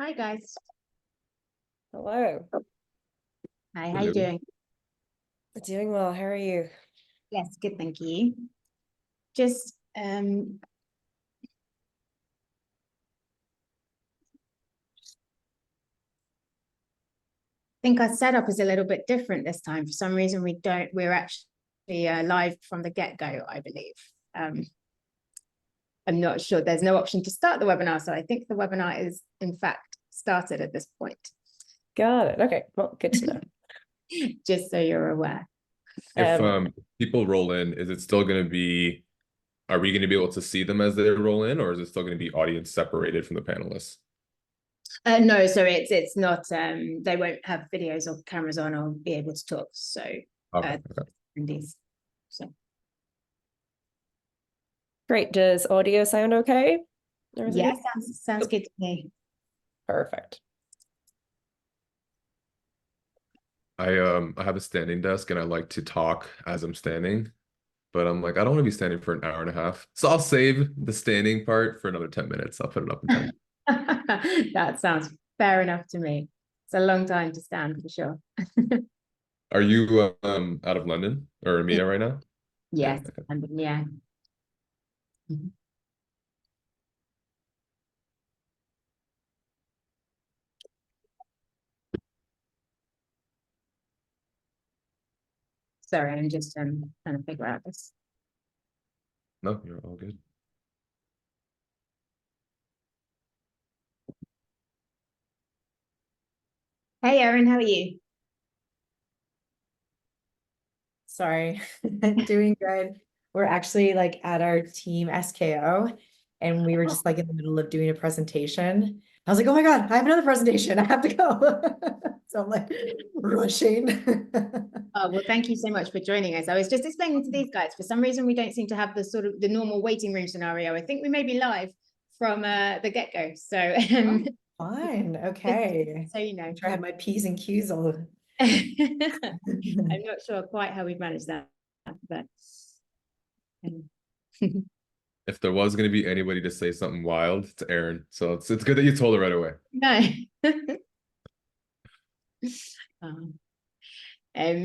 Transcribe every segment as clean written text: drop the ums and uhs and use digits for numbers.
Hi guys. Hello. Hi, how you Hello. doing? Doing well. How are you? Yes, good, thank you. Just think our setup is a little bit different this time. For some reason we're actually live from the get-go, I believe. I'm not sure. There's no option to start the webinar, so I think the webinar is in fact started at this point. Got it. Okay. Well, good to know. Just so you're aware. If people roll in, is it still going to be, are we going to be able to see them as they roll in, or is it still going to be audience separated from the panelists? No, so it's not they won't have videos or cameras on or be able to talk. So Okay. attendees. So Great. Does audio sound okay? yeah, sounds good to me. Perfect. I have a standing desk and I like to talk as I'm standing, but I'm like, I don't want to be standing for an hour and a half. So I'll save the standing part for another 10 minutes. I'll put it up in 10. That sounds fair enough to me. It's a long time to stand for sure. Are you out of London or EMEA right now? Yes, Yeah, okay. and yeah. Sorry, I'm just trying to figure out this. No, you're all good. Hey Erin, how are you? Sorry, doing good. We're actually like at our team SKO and we were just like in the middle of doing a presentation. I was like, oh my God, I have another presentation. I have to go. So I'm like rushing. Oh, well, thank you so much for joining us. I was just explaining to these guys, for some reason, we don't seem to have the sort of the normal waiting room scenario. I think we may be live from the get-go. So Fine. Okay. so you know. I'm sure I had my P's and Q's all. I'm not sure quite how we've managed that, but If there was going to be anybody to say something wild, it's Erin. So it's good that you told her right away. no.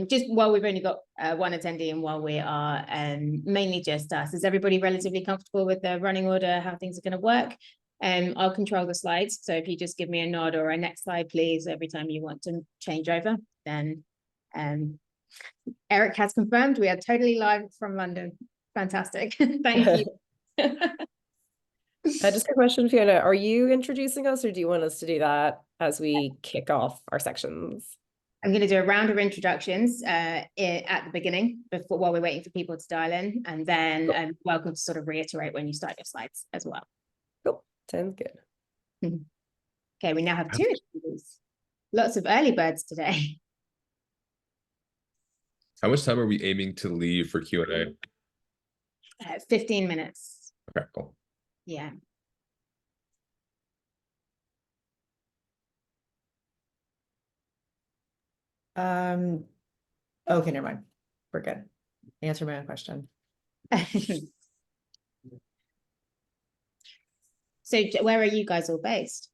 Just while we've only got one attendee and while we are mainly just us, is everybody relatively comfortable with the running order, how things are going to work? I'll control the slides. So if you just give me a nod or a next slide, please, every time you want to change over, then Eric has confirmed we are totally live from London. Fantastic. Thank you. Just a question, Fiona. Are you introducing us or do you want us to do that as we kick off our sections? I'm going to do a round of introductions at the beginning while we're waiting for people to dial in, and then Cool. welcome to sort of reiterate when you start your slides as well. Cool. Sounds good. Okay, we now have two attendees. Lots of early birds today. How much time are we aiming to leave for Q&A? 15 minutes. Okay, cool. Yeah. Okay, never mind. We're good. Answer my own question. So where are you guys all based?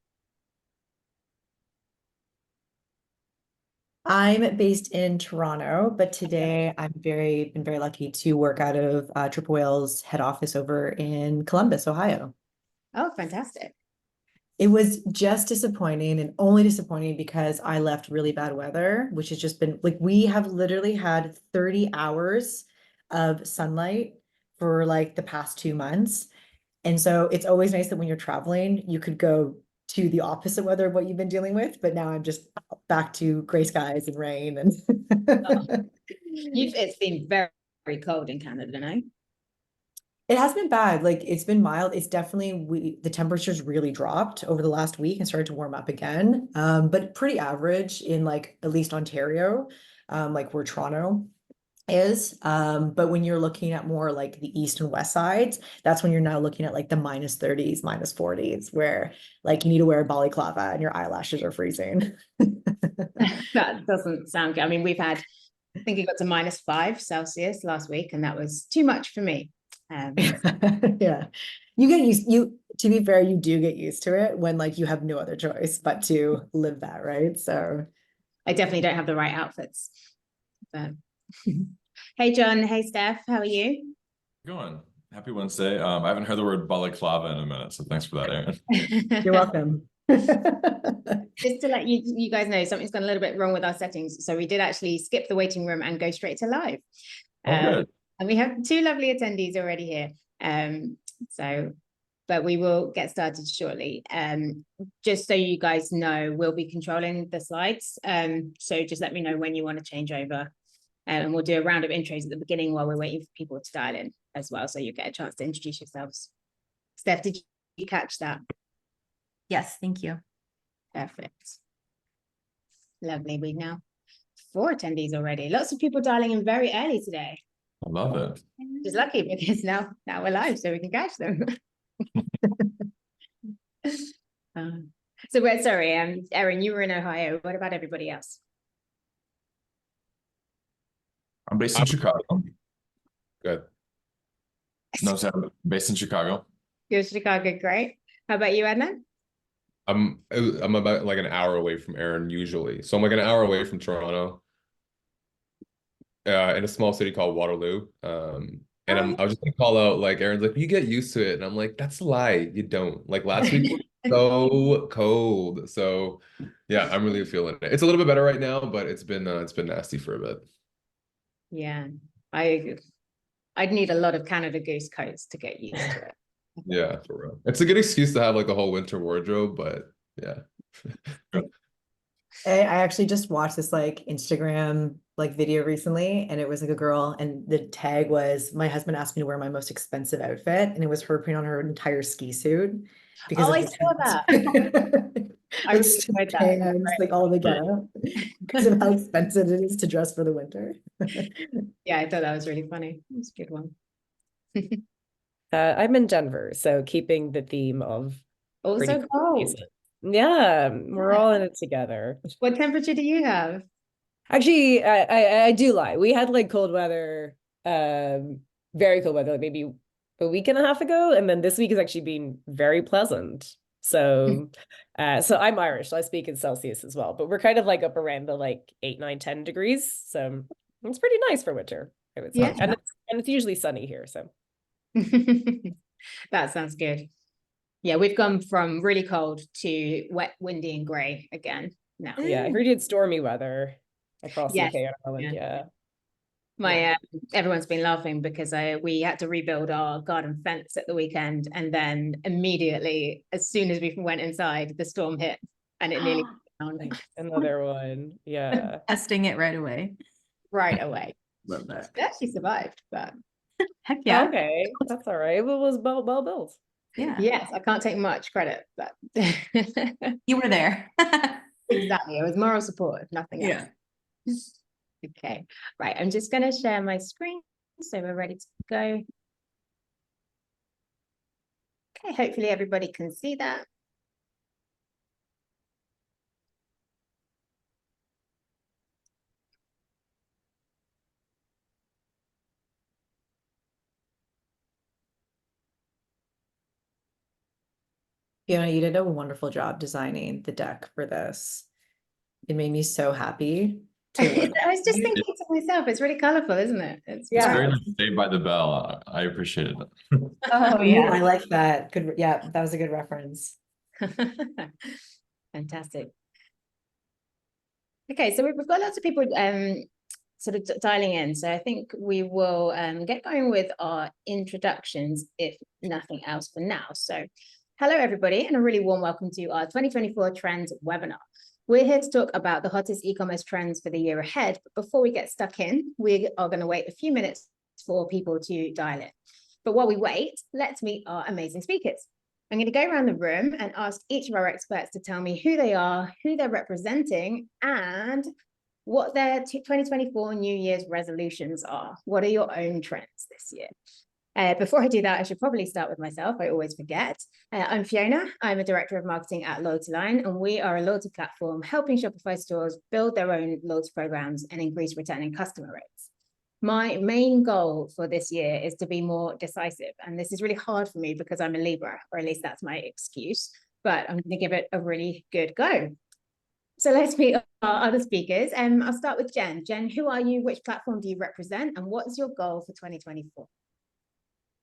I'm based in Toronto, but today I'm been very lucky to work out of Triple Whale's head office over in Columbus, Ohio. Oh, fantastic. It was just disappointing and only disappointing because I left really bad weather, which has just been like, we have literally had 30 hours of sunlight for like the past 2 months. And so it's always nice that when you're traveling, you could go to the opposite weather of what you've been dealing with. But now I'm just back to gray skies and rain and It's been very, very cold in Canada, no? It has been bad. Like it's been mild. It's definitely the temperatures really dropped over the last week and started to warm up again. But pretty average in like at least Ontario, like where Toronto is. But when you're looking at more like the east and west sides, that's when you're now looking at like the -30s, -40s, where like you need to wear a balaclava and your eyelashes are freezing. That doesn't sound good. I mean, I think it got to -5 Celsius last week, and that was too much for me. Yeah, you get used. to be fair, you do get used to it when like you have no other choice but to live that, right? So I definitely don't have the right outfits. But hey, John. Hey, Steph. How are you? Going. Happy Wednesday. I haven't heard the word balaclava in a minute, so thanks for that, Aaron. you're welcome. Just to let you guys know, something's gone a little bit wrong with our settings. So we did actually skip the waiting room and go straight to live. Oh, good. And we have 2 lovely attendees already here. But we will get started shortly. Just so you guys know, we'll be controlling the slides. So just let me know when you want to change over. And we'll do a round of intros at the beginning while we're waiting for people to dial in as well. So you get a chance to introduce yourselves. Steph, did you catch that? Yes, thank you. Perfect. Lovely. We now 4 attendees already. Lots of people dialing in very early today. I love it. Just lucky because now we're live, so we can catch them. So we're sorry, Erin, you were in Ohio. What about everybody else? I'm based in Chicago. Good. No, sorry, I'm based in Chicago. You're Chicago, great. How about you, Edna? I'm about like an hour away from Aaron usually. So I'm like an hour away from Toronto. In a small city called Waterloo. And I was just gonna call out, like, Aaron's like, you get used to it. And I'm like, that's a lie. You don't. Like last week was so cold. So yeah, I'm really feeling it. It's a little bit better right now, but it's been nasty for a bit. Yeah, I'd need a lot of Canada Goose coats to get used to it. Yeah, for real. It's a good excuse to have like a whole winter wardrobe, but yeah. I actually just watched this like Instagram like video recently, and it was like a girl, and the tag was, my husband asked me to wear my most expensive outfit, and it was her putting on her entire ski suit because Oh, of I the saw that. I like really enjoyed that. pants, like all the getup because of how expensive it is to dress for the winter. Yeah, I thought that was really funny. It was a good one. I'm in Denver, so keeping the theme of pretty Also cool cold. places. Yeah, we're all in it together. What temperature do you have? Actually, I do lie. We had like cold weather, very cold weather, like maybe a week and a half ago, and then this week has actually been very pleasant. So, so I'm Irish, so I speak in Celsius as well, but we're kind of like up around the like 8, 9, 10 degrees. So it's pretty nice for winter, I would say. Yeah. And it's usually sunny here, so. That sounds good. Yeah, we've gone from really cold to wet, windy, and grey again now. Yeah, I heard you had stormy weather across the Yes. UK and Ireland. Yeah. Everyone's been laughing because we had to rebuild our garden fence at the weekend, and then immediately, as soon as we went inside, the storm hit, and it nearly Another one. Yeah. Testing it right away. right away. Love that. It actually survived, but Heck yeah. Okay, that's all right. It was well built. Yeah. yes, I can't take much credit, but You were there. exactly, it was moral support, if nothing else. Yeah. Okay, right. I'm just going to share my screen so we're ready to go. Okay, hopefully everybody can see that. Fiona, you did a wonderful job designing the deck for this. It made me so happy. I was just thinking to myself, it's really colorful, isn't it? It's very like Saved by the Bell. I appreciated it. Oh Ooh, yeah. I like that. Good. Yeah, that was a good reference. Fantastic. Okay, so we've got lots of people sort of dialing in. So I think we will get going with our introductions, if nothing else for now. So hello, everybody, and a really warm welcome to our 2024 Trends webinar. We're here to talk about the hottest e-commerce trends for the year ahead. But before we get stuck in, we are going to wait a few minutes for people to dial in. But while we wait, let's meet our amazing speakers. I'm going to go around the room and ask each of our experts to tell me who they are, who they're representing, and what their 2024 New Year's resolutions are. What are your own trends this year? Before I do that, I should probably start with myself. I always forget. I'm Fiona. I'm a director of marketing at LoyaltyLion, and we are a loyalty platform helping Shopify stores build their own loyalty programs and increase returning customer rates. My main goal for this year is to be more decisive. And this is really hard for me because I'm a Libra, or at least that's my excuse, but I'm going to give it a really good go. So let's meet our other speakers. I'll start with Jen. Jen, who are you? Which platform do you represent? And what is your goal for 2024?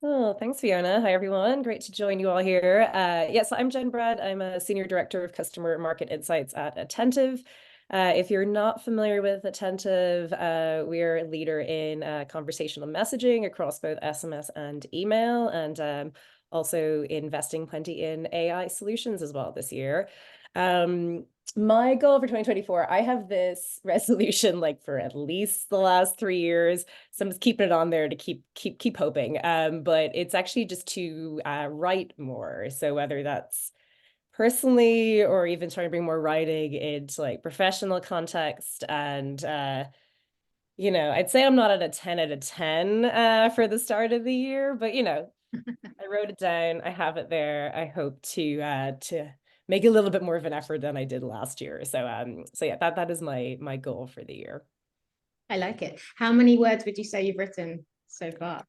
Oh, thanks, Fiona. Hi, everyone. Great to join you all here. Yes, I'm Jen Brad. I'm a Senior Director of Customer Market Insights at Attentive. If you're not familiar with Attentive, we're a leader in conversational messaging across both SMS and email, and also investing plenty in AI solutions as well this year. My goal for 2024, I have this resolution like for at least the last 3 years. So I'm just keeping it on there to keep hoping. But it's actually just to write more. So whether that's personally or even trying to bring more writing into like professional context, and I'd say I'm not at a 10 out of 10 for the start of the year, but I wrote it down, I have it there. I hope to make a little bit more of an effort than I did last year. So yeah, that is my goal for the year. I like it. How many words would you say you've written so far?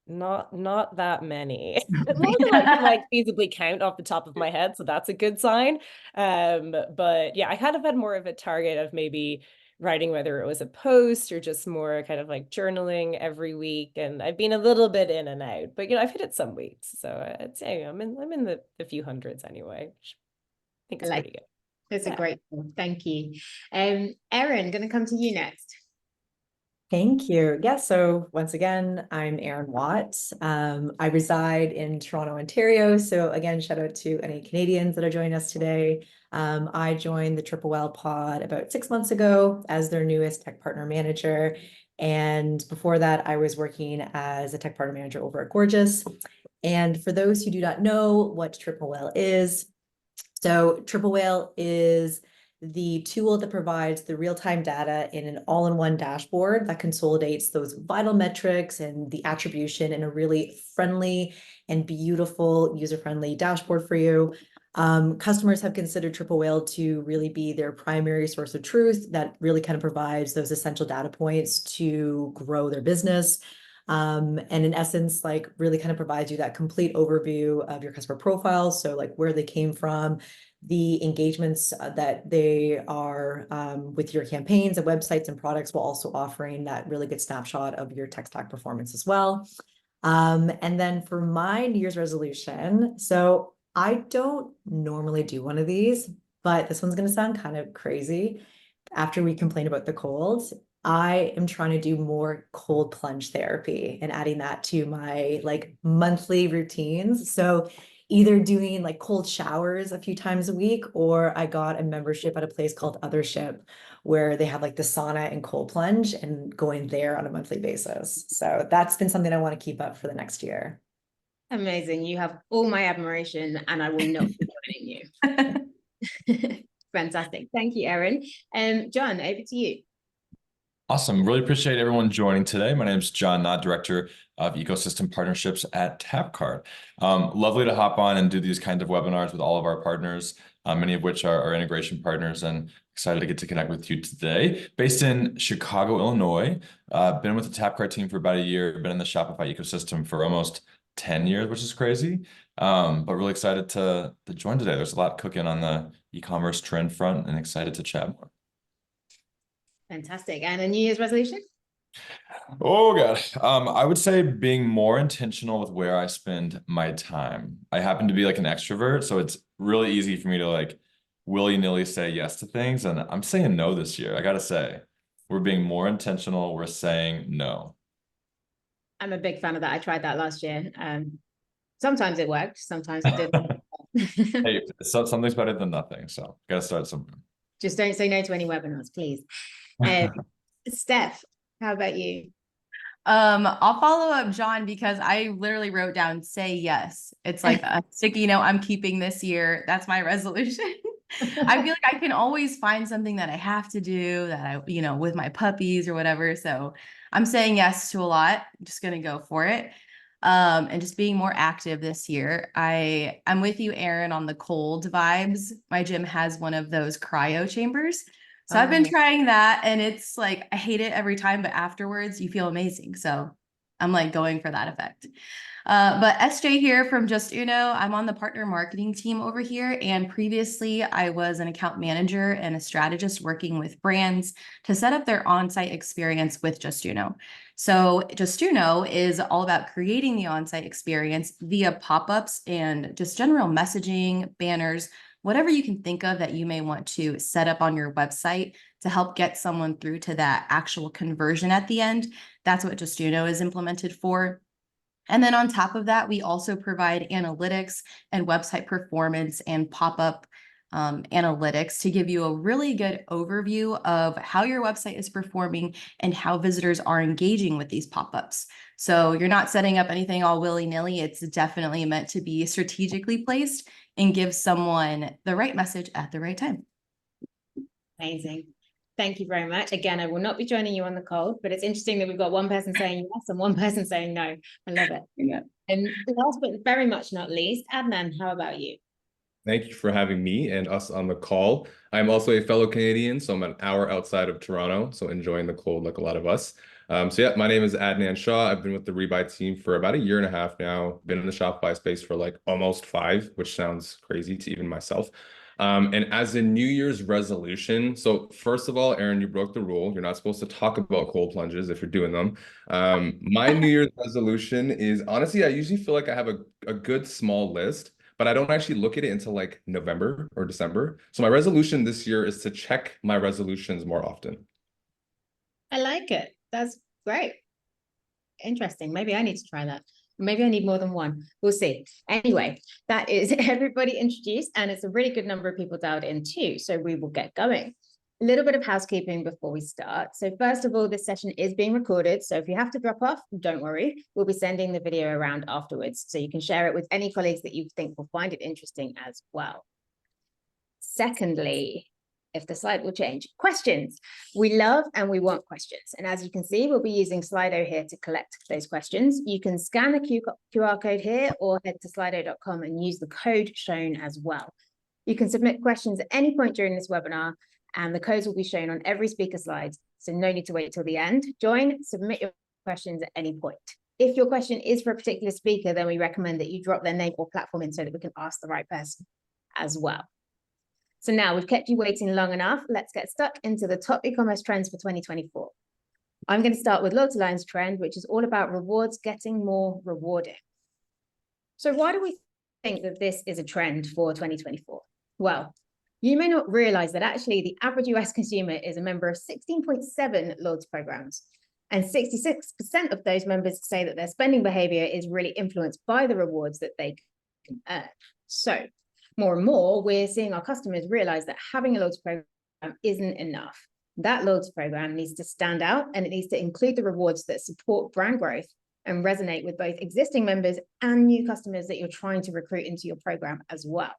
Not that many. More than I can like feasibly count off the top of my head, so that's a good sign. But yeah, I kind of had more of a target of maybe writing, whether it was a post or just more kind of like journaling every week. And I've been a little bit in and out, but I've hit it some weeks. So I'd say I'm in the few hundreds anyway, which I think is pretty good. That's a great one. Thank you. Erin, going to come to you next. Thank you. Yeah, so once again, I'm Erin Watt. I reside in Toronto, Ontario. So again, shout out to any Canadians that are joining us today. I joined the Triple Well pod about 6 months ago as their newest tech partner manager. And before that, I was working as a tech partner manager over at Gorgeous. And for those who do not know what Triple Well is, so Triple Whale is the tool that provides the real-time data in an all-in-one dashboard that consolidates those vital metrics and the attribution in a really friendly and beautiful user-friendly dashboard for you. Customers have considered Triple Whale to really be their primary source of truth that really kind of provides those essential data points to grow their business. And in essence, like really kind of provides you that complete overview of your customer profile. So like where they came from, the engagements that they are with your campaigns and websites and products, while also offering that really good snapshot of your tech stack performance as well. And then for my New Year's resolution, so I don't normally do one of these, but this one's going to sound kind of crazy. After we complain about the cold, I am trying to do more cold plunge therapy and adding that to my like monthly routines. So either doing like cold showers a few times a week, or I got a membership at a place called Othership where they have like the sauna and cold plunge, and going there on a monthly basis. So that's been something I want to keep up for the next year. Amazing. You have all my admiration, and I will not be joining you. Fantastic. Thank you, Erin. John, over to you. Awesome. Really appreciate everyone joining today. My name is John Knott, Director of Ecosystem Partnerships at Tapcart. Lovely to hop on and do these kinds of webinars with all of our partners, many of which are our integration partners, and excited to get to connect with you today. Based in Chicago, Illinois, been with the Tapcart team for about a year, been in the Shopify ecosystem for almost 10 years, which is crazy. But really excited to join today. There's a lot cooking on the e-commerce trend front, and excited to chat more. Fantastic. And a New Year's resolution? Oh God. I would say being more intentional with where I spend my time. I happen to be like an extrovert, so it's really easy for me to like willy-nilly say yes to things. And I'm saying no this year. I gotta say, we're being more intentional. We're saying no. I'm a big fan of that. I tried that last year. Sometimes it worked, sometimes it didn't. Hey, something's better than nothing. So gotta start somewhere. Just don't say no to any webinars, please. Steph, how about you? I'll follow up John because I literally wrote down say yes. It's like a sticky note I'm keeping this year. That's my resolution. I feel like I can always find something that I have to do that I, with my puppies or whatever. So I'm saying yes to a lot. I'm just gonna go for it. And just being more active this year. I'm with you, Erin, on the cold vibes. My gym has one of those cryo chambers. So I've been Oh. trying that, and it's like I hate it every time, but afterwards you feel amazing. So I'm like going for that effect. But SJ here from Just Uno. I'm on the partner marketing team over here. And previously I was an account manager and a strategist working with brands to set up their on-site experience with Just Uno. So Just Uno is all about creating the on-site experience via pop-ups and just general messaging, banners, whatever you can think of that you may want to set up on your website to help get someone through to that actual conversion at the end. That's what Just Uno is implemented for. And then on top of that, we also provide analytics and website performance and pop-up analytics to give you a really good overview of how your website is performing and how visitors are engaging with these pop-ups. So you're not setting up anything all willy-nilly. It's definitely meant to be strategically placed and give someone the right message at the right time. Amazing. Thank you very much. Again, I will not be joining you on the cold, but it's interesting that we've got one person saying yes and one person saying no. I love it. Yeah. And last but very much not least, Adnan, how about you? Thank you for having me and us on the call. I'm also a fellow Canadian, so I'm an hour outside of Toronto, so enjoying the cold like a lot of us. So yeah, my name is Adnan Shah. I've been with the Rebuy team for about 1.5 years now. Been in the Shopify space for like almost 5, which sounds crazy to even myself. And as a New Year's resolution, so first of all, Aaron, you broke the rule. You're not supposed to talk about cold plunges if you're doing them. My New Year's resolution is, honestly, I usually feel like I have a good small list, but I don't actually look at it until like November or December. So my resolution this year is to check my resolutions more often. I like it. That's great. Interesting. Maybe I need to try that. Maybe I need more than one. We'll see. Anyway, that is everybody introduced, and it's a really good number of people dialed in too. So we will get going. A little bit of housekeeping before we start. So first of all, this session is being recorded. So if you have to drop off, don't worry. We'll be sending the video around afterwards, so you can share it with any colleagues that you think will find it interesting as well. Secondly, if the slide will change, questions. We love and we want questions. And as you can see, we'll be using Slido here to collect those questions. You can scan the QR code here or head to slido.com and use the code shown as well. You can submit questions at any point during this webinar, and the codes will be shown on every speaker slide. So no need to wait till the end. Join, submit your questions at any point. If your question is for a particular speaker, then we recommend that you drop their name or platform in so that we can ask the right person as well. So now we've kept you waiting long enough. Let's get stuck into the top e-commerce trends for 2024. I'm going to start with LoyaltyLion's trend, which is all about rewards getting more rewarding. So why do we think that this is a trend for 2024? Well, you may not realize that actually the average US consumer is a member of 16.7 loyalty programs. And 66% of those members say that their spending behavior is really influenced by the rewards that they can earn. So more and more, we're seeing our customers realize that having a loyalty program isn't enough. That loyalty program needs to stand out, and it needs to include the rewards that support brand growth and resonate with both existing members and new customers that you're trying to recruit into your program as well.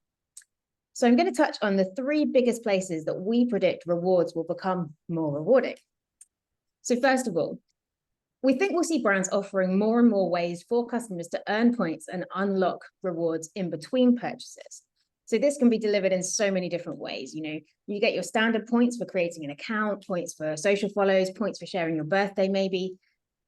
So I'm going to touch on the 3 biggest places that we predict rewards will become more rewarding. So first of all, we think we'll see brands offering more and more ways for customers to earn points and unlock rewards in between purchases. So this can be delivered in so many different ways. You know, you get your standard points for creating an account, points for social follows, points for sharing your birthday maybe,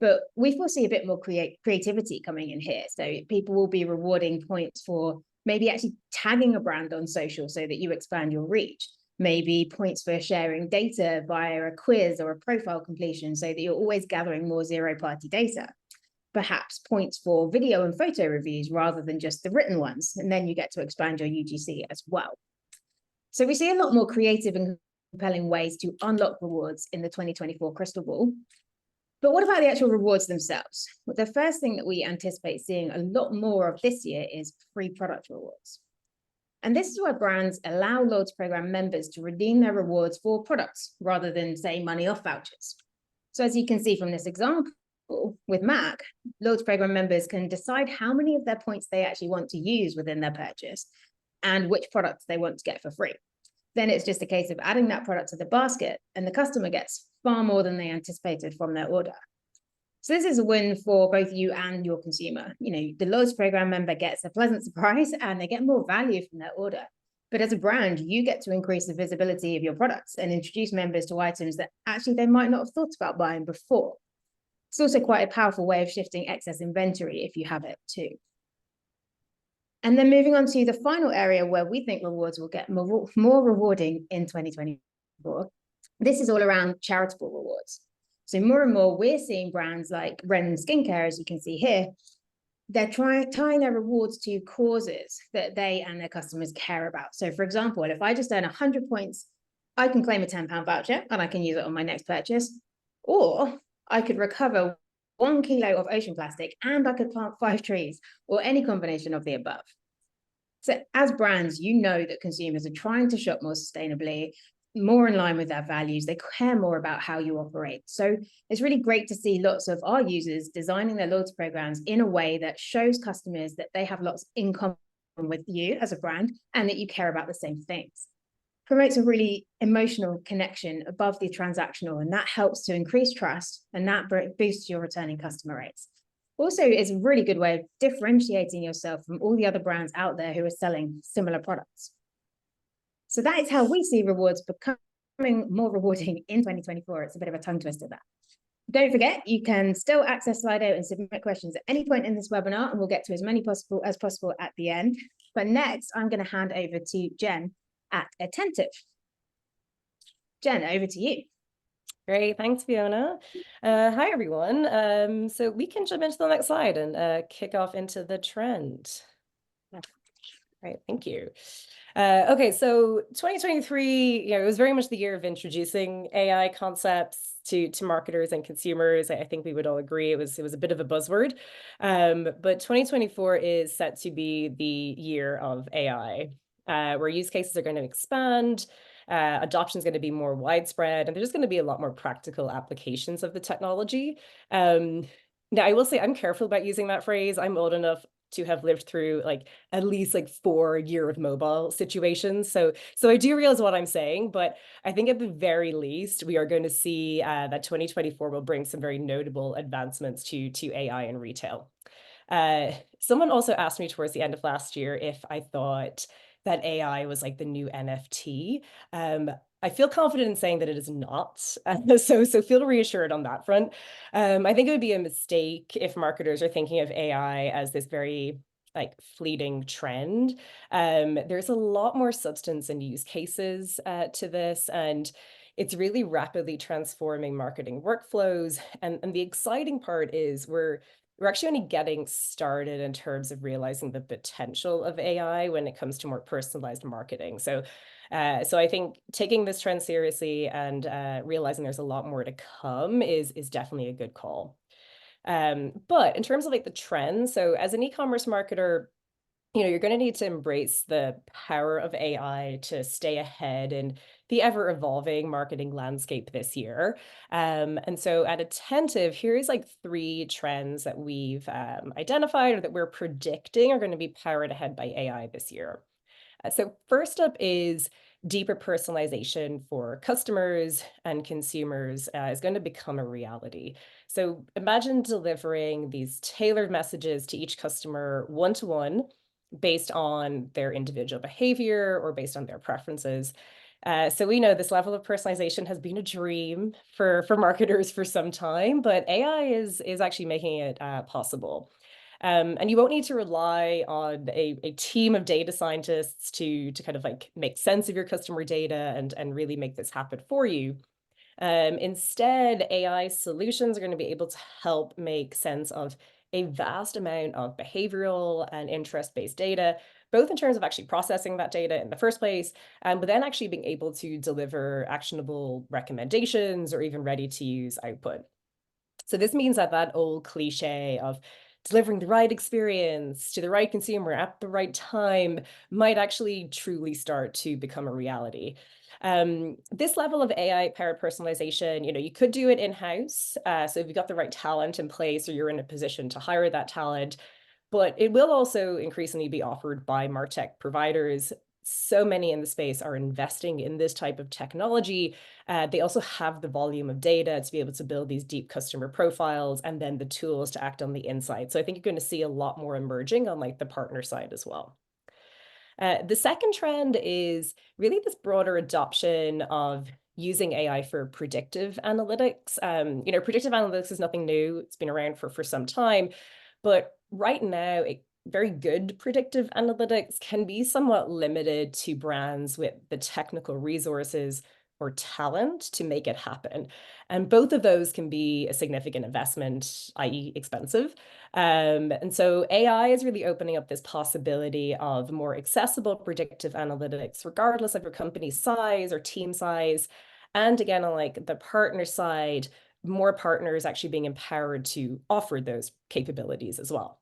but we foresee a bit more creativity coming in here. So people will be rewarding points for maybe actually tagging a brand on social so that you expand your reach. Maybe points for sharing data via a quiz or a profile completion so that you're always gathering more zero-party data. Perhaps points for video and photo reviews rather than just the written ones, and then you get to expand your UGC as well. So we see a lot more creative and compelling ways to unlock rewards in the 2024 crystal ball. But what about the actual rewards themselves? Well, the first thing that we anticipate seeing a lot more of this year is free product rewards. And this is where brands allow loyalty program members to redeem their rewards for products rather than, say, money off vouchers. So as you can see from this example, with Mac, loyalty program members can decide how many of their points they actually want to use within their purchase and which products they want to get for free. Then it's just a case of adding that product to the basket, and the customer gets far more than they anticipated from their order. So this is a win for both you and your consumer. You know, the loyalty program member gets a pleasant surprise and they get more value from their order. But as a brand, you get to increase the visibility of your products and introduce members to items that actually they might not have thought about buying before. It's also quite a powerful way of shifting excess inventory if you have it too. And then moving on to the final area where we think rewards will get more rewarding in 2024. This is all around charitable rewards. So more and more, we're seeing brands like Ren Skincare, as you can see here, they're tying their rewards to causes that they and their customers care about. So for example, if I just earn 100 points, I can claim a £10 voucher and I can use it on my next purchase. Or I could recover 1 kilo of ocean plastic and I could plant 5 trees, or any combination of the above. So as brands, you know that consumers are trying to shop more sustainably, more in line with their values. They care more about how you operate. So it's really great to see lots of our users designing their loyalty programs in a way that shows customers that they have lots in common with you as a brand and that you care about the same things. Promotes a really emotional connection above the transactional, and that helps to increase trust, and that boosts your returning customer rates. Also, it's a really good way of differentiating yourself from all the other brands out there who are selling similar products. So that is how we see rewards becoming more rewarding in 2024. It's a bit of a tongue twister there. Don't forget, you can still access Slido and submit questions at any point in this webinar, and we'll get to as many as possible at the end. But next, I'm going to hand over to Jen at Attentive. Jen, over to you. Great, thanks, Fiona. Hi, everyone. So we can jump into the next slide and kick off into the trend. Right, thank you. Okay, so 2023, it was very much the year of introducing AI concepts to marketers and consumers. I think we would all agree it was a bit of a buzzword. But 2024 is set to be the year of AI, where use cases are going to expand, adoption is going to be more widespread, and there's just going to be a lot more practical applications of the technology. Now, I will say I'm careful about using that phrase. I'm old enough to have lived through at least 4 year of mobile situations. So I do realize what I'm saying, but I think at the very least, we are going to see that 2024 will bring some very notable advancements to AI in retail. Someone also asked me towards the end of last year if I thought that AI was the new NFT. I feel confident in saying that it is not. So feel reassured on that front. I think it would be a mistake if marketers are thinking of AI as this very fleeting trend. There's a lot more substance and use cases to this, and it's really rapidly transforming marketing workflows. And the exciting part is we're actually only getting started in terms of realizing the potential of AI when it comes to more personalized marketing. So I think taking this trend seriously and realizing there's a lot more to come is definitely a good call. But in terms of the trends, so as an e-commerce marketer, you're going to need to embrace the power of AI to stay ahead in the ever-evolving marketing landscape this year. And so at Attentive, here's 3 trends that we've identified or that we're predicting are going to be powered ahead by AI this year. So first up is deeper personalization for customers and consumers is going to become a reality. So imagine delivering these tailored messages to each customer one-to-one based on their individual behavior or based on their preferences. So we know this level of personalization has been a dream for marketers for some time, but AI is actually making it possible. And you won't need to rely on a team of data scientists to kind of make sense of your customer data and really make this happen for you. Instead, AI solutions are going to be able to help make sense of a vast amount of behavioral and interest-based data, both in terms of actually processing that data in the first place, but then actually being able to deliver actionable recommendations or even ready-to-use output. So this means that old cliche of delivering the right experience to the right consumer at the right time might actually truly start to become a reality. This level of AI-powered personalization, you could do it in-house. So if you've got the right talent in place or you're in a position to hire that talent, but it will also increasingly be offered by MarTech providers. So many in the space are investing in this type of technology. They also have the volume of data to be able to build these deep customer profiles and then the tools to act on the insight. So I think you're going to see a lot more emerging on the partner side as well. The second trend is really this broader adoption of using AI for predictive analytics. Predictive analytics is nothing new. It's been around for some time, but right now, very good predictive analytics can be somewhat limited to brands with the technical resources or talent to make it happen. And both of those can be a significant investment, i.e. expensive. And so AI is really opening up this possibility of more accessible predictive analytics, regardless of your company's size or team size. And again, on like the partner side, more partners actually being empowered to offer those capabilities as well.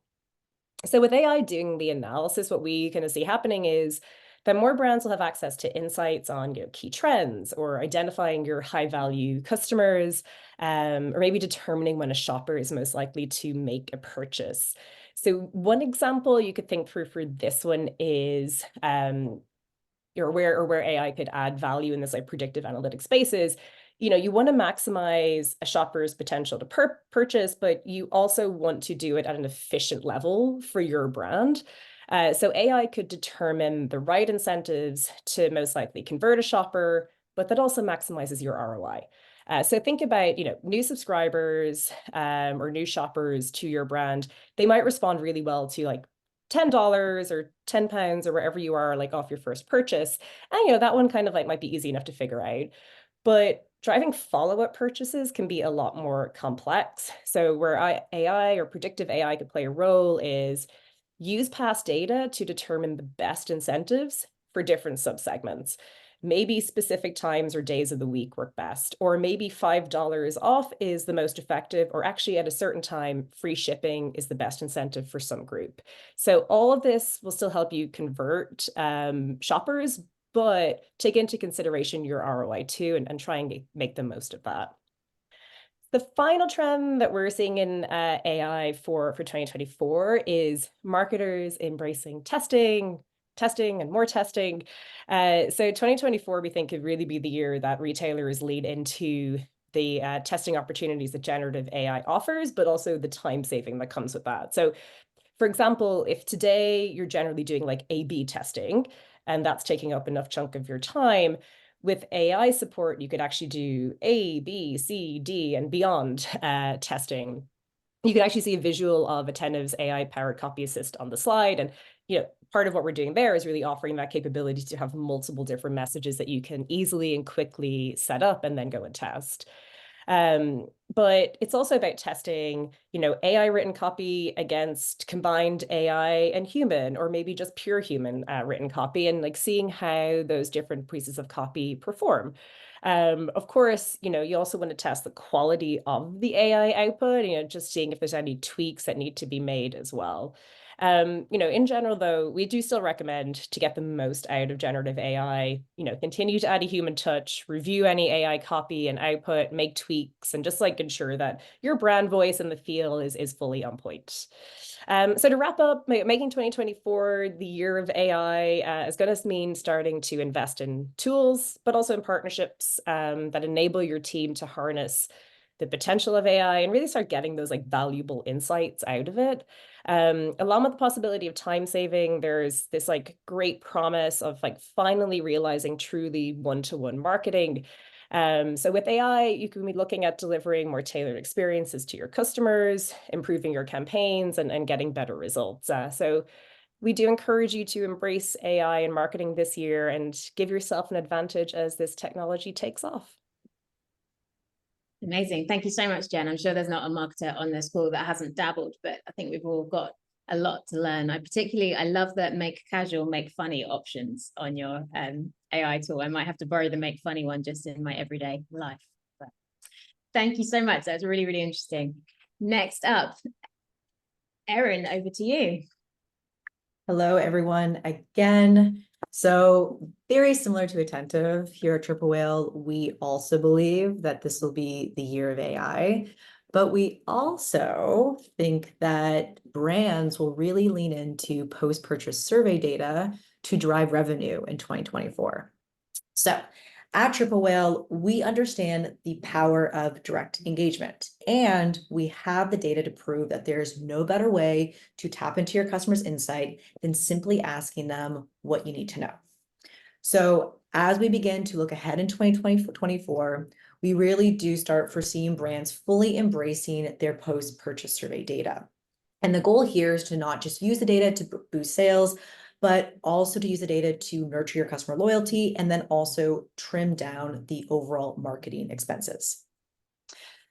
So with AI doing the analysis, what we kind of see happening is that more brands will have access to insights on key trends or identifying your high value customers, or maybe determining when a shopper is most likely to make a purchase. So one example you could think through for this one is where AI could add value in this like predictive analytics spaces. You want to maximize a shopper's potential to purchase, but you also want to do it at an efficient level for your brand. So AI could determine the right incentives to most likely convert a shopper, but that also maximizes your ROI. So think about, new subscribers or new shoppers to your brand. They might respond really well to like $10 or £10 or wherever you are, like off your first purchase. And, that one kind of like might be easy enough to figure out. But driving follow-up purchases can be a lot more complex. So where AI or predictive AI could play a role is use past data to determine the best incentives for different subsegments. Maybe specific times or days of the week work best, or maybe $5 off is the most effective, or actually at a certain time, free shipping is the best incentive for some group. So all of this will still help you convert shoppers, but take into consideration your ROI too, and try and make the most of that. The final trend that we're seeing in AI for 2024 is marketers embracing testing and more testing. So 2024, we think could really be the year that retailers lead into the testing opportunities that generative AI offers, but also the time saving that comes with that. So for example, if today you're generally doing like A/B testing, and that's taking up enough chunk of your time, with AI support, you could actually do A, B, C, D, and beyond testing. You can actually see a visual of Attentive's AI-powered copy assist on the slide. And part of what we're doing there is really offering that capability to have multiple different messages that you can easily and quickly set up and then go and test. But it's also about testing, AI written copy against combined AI and human, or maybe just pure human written copy, and like seeing how those different pieces of copy perform. Of course, you also want to test the quality of the AI output, just seeing if there's any tweaks that need to be made as well. In general, though, we do still recommend to get the most out of generative AI, continue to add a human touch, review any AI copy and output, make tweaks, and just like ensure that your brand voice in the feel is fully on point. So to wrap up, making 2024 the year of AI is going to mean starting to invest in tools, but also in partnerships that enable your team to harness the potential of AI and really start getting those like valuable insights out of it. Along with the possibility of time saving, there's this like great promise of like finally realizing truly one-to-one marketing. So with AI, you can be looking at delivering more tailored experiences to your customers, improving your campaigns, and getting better results. So we do encourage you to embrace AI in marketing this year and give yourself an advantage as this technology takes off. Amazing. Thank you so much, Jen. I'm sure there's not a marketer on this call that hasn't dabbled, but I think we've all got a lot to learn. I love that make casual, make funny options on your AI tool. I might have to borrow the make funny one just in my everyday life. But thank you so much. That's really, really interesting. Next up, Erin, over to you. Hello, everyone. Again, so very similar to Attentive here at Triple Whale, we also believe that this will be the year of AI, but we also think that brands will really lean into post-purchase survey data to drive revenue in 2024. So At Triple Whale, we understand the power of direct engagement, and we have the data to prove that there's no better way to tap into your customers' insight than simply asking them what you need to know. So as we begin to look ahead in 2024, we really do start foreseeing brands fully embracing their post-purchase survey data. And the goal here is to not just use the data to boost sales, but also to use the data to nurture your customer loyalty and then also trim down the overall marketing expenses.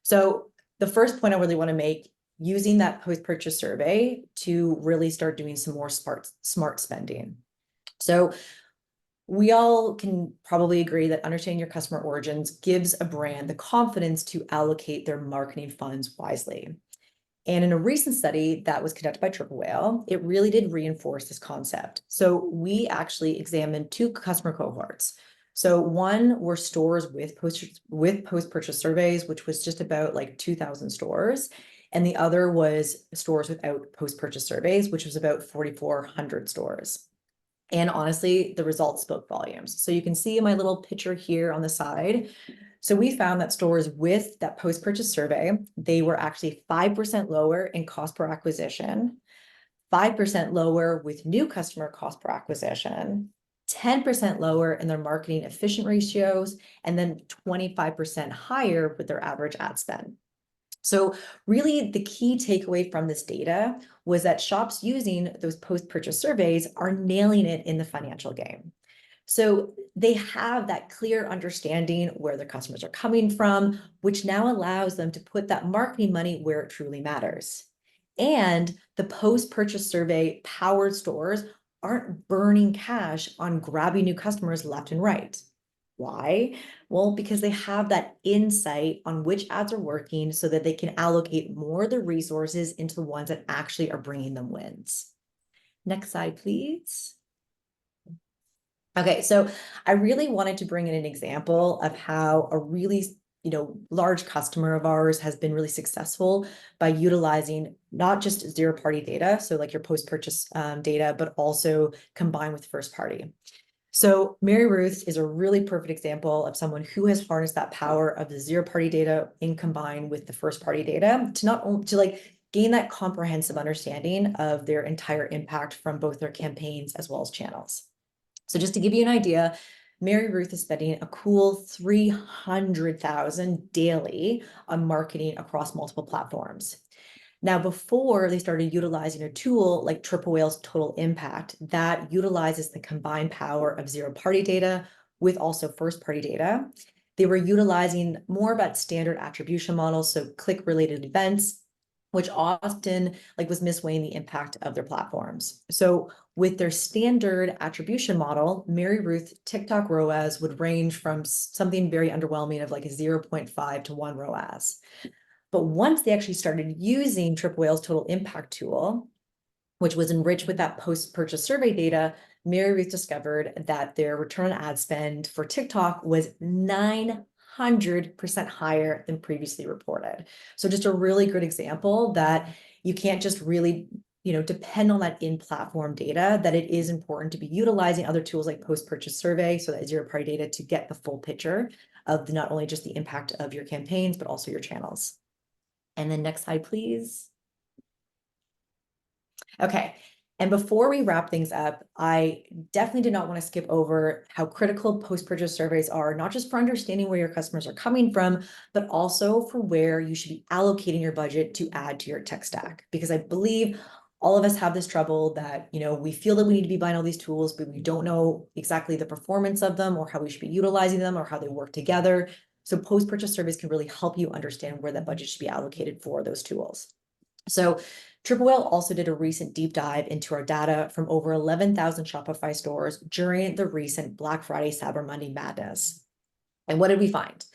So the first point I really want to make, using that post-purchase survey to really start doing some more smart spending. So we all can probably agree that understanding your customer origins gives a brand the confidence to allocate their marketing funds wisely. And in a recent study that was conducted by Triple Whale, it really did reinforce this concept. So we actually examined two customer cohorts. So one were stores with post-purchase surveys, which was just about like 2,000 stores. And the other was stores without post-purchase surveys, which was about 4,400 stores. And honestly, the results spoke volumes. So you can see my little picture here on the side. So we found that stores with that post-purchase survey, they were actually 5% lower in cost per acquisition, 5% lower with new customer cost per acquisition, 10% lower in their marketing efficient ratios, and then 25% higher with their average ad spend. So really the key takeaway from this data was that shops using those post-purchase surveys are nailing it in the financial game. So they have that clear understanding where their customers are coming from, which now allows them to put that marketing money where it truly matters. And the post-purchase survey powered stores aren't burning cash on grabbing new customers left and right. Why? Well, because they have that insight on which ads are working so that they can allocate more of the resources into the ones that actually are bringing them wins. Next slide, please. Okay, so I really wanted to bring in an example of how a really, large customer of ours has been really successful by utilizing not just zero-party data, so like your post-purchase data, but also combined with first-party. So Mary Ruth is a really perfect example of someone who has harnessed that power of the zero-party data in combined with the first-party data to not only to gain that comprehensive understanding of their entire impact from both their campaigns as well as channels. So just to give you an idea, Mary Ruth is spending a cool $300,000 daily on marketing across multiple platforms. Now, before they started utilizing a tool like Triple Whale's Total Impact that utilizes the combined power of zero-party data with also first-party data, they were utilizing more about standard attribution models, so click-related events, which often was misweighing the impact of their platforms. So with their standard attribution model, Mary Ruth TikTok ROAS would range from something very underwhelming of like a 0.5 to 1 ROAS. But once they actually started using Triple Whale's Total Impact tool, which was enriched with that post-purchase survey data, Mary Ruth discovered that their return on ad spend for TikTok was 900% higher than previously reported. So just a really good example that you can't just really depend on that in-platform data, that it is important to be utilizing other tools like post-purchase survey, so that zero-party data to get the full picture of not only just the impact of your campaigns, but also your channels. And then next slide, please. Okay, and before we wrap things up, I definitely did not want to skip over how critical post-purchase surveys are, not just for understanding where your customers are coming from, but also for where you should be allocating your budget to add to your tech stack. Because I believe all of us have this trouble that, we feel that we need to be buying all these tools, but we don't know exactly the performance of them or how we should be utilizing them or how they work together. So post-purchase surveys can really help you understand where that budget should be allocated for those tools. So Triple Whale also did a recent deep dive into our data from over 11,000 Shopify stores during the recent Black Friday Cyber Monday madness. And what did we find?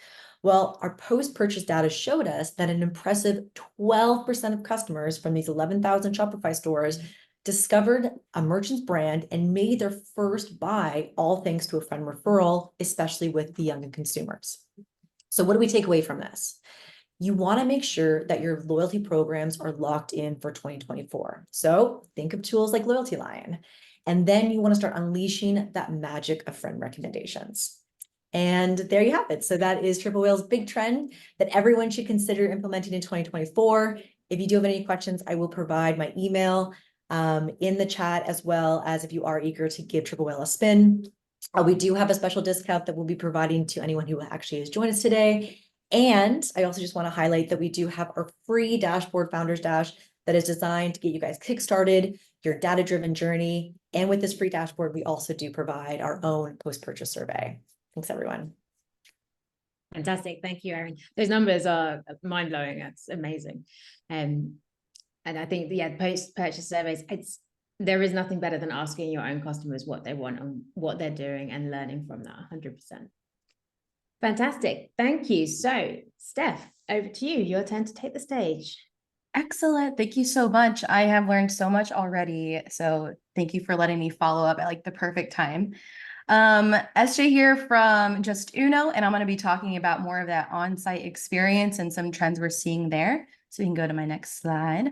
Well, our post-purchase data showed us that an impressive 12% of customers from these 11,000 Shopify stores discovered a merchant's brand and made their first buy, all thanks to a friend referral, especially with the younger consumers. So what do we take away from this? You want to make sure that your loyalty programs are locked in for 2024. So think of tools like LoyaltyLion. And then you want to start unleashing that magic of friend recommendations. And there you have it. So that is Triple Whale's big trend that everyone should consider implementing in 2024. If you do have any questions, I will provide my email in the chat, as well as if you are eager to give Triple Whale a spin. We do have a special discount that we'll be providing to anyone who actually has joined us today. And I also just want to highlight that we do have our free dashboard, Founders Dash, that is designed to get you guys kickstarted, your data-driven journey. And with this free dashboard, we also do provide our own post-purchase survey. Thanks, everyone. Fantastic. Thank you, Erin. Those numbers are mind-blowing. That's amazing. And I think, yeah, post-purchase surveys, there is nothing better than asking your own customers what they want and what they're doing and learning from that 100%. Fantastic. Thank you. So, Steph, over to you. Your turn to take the stage. Excellent. Thank you so much. I have learned so much already. So thank you for letting me follow up at like the perfect time. SJ here from Just Uno, and I'm going to be talking about more of that on-site experience and some trends we're seeing there. So we can go to my next slide.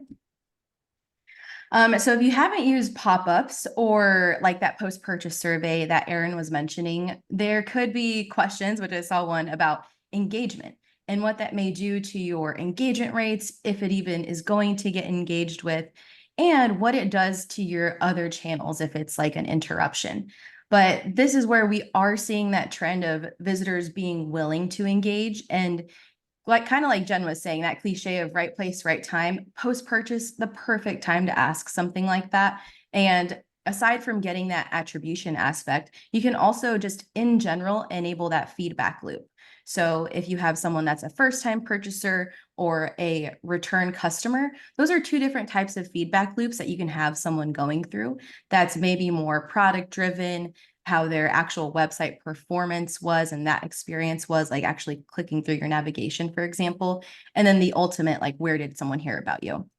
So if you haven't used pop-ups or like that post-purchase survey that Erin was mentioning, there could be questions, which I saw one about engagement and what that may do to your engagement rates, if it even is going to get engaged with, and what it does to your other channels if it's like an interruption. But this is where we are seeing that trend of visitors being willing to engage, and like kind of like Jen was saying, that cliche of right place, right time, post-purchase, the perfect time to ask something like that. And aside from getting that attribution aspect, you can also just in general enable that feedback loop. So if you have someone that's a first-time purchaser or a return customer, those are two different types of feedback loops that you can have someone going through. That's maybe more product-driven, how their actual website performance was and that experience was, like actually clicking through your navigation, for example. And then the ultimate, like, where did someone hear about you?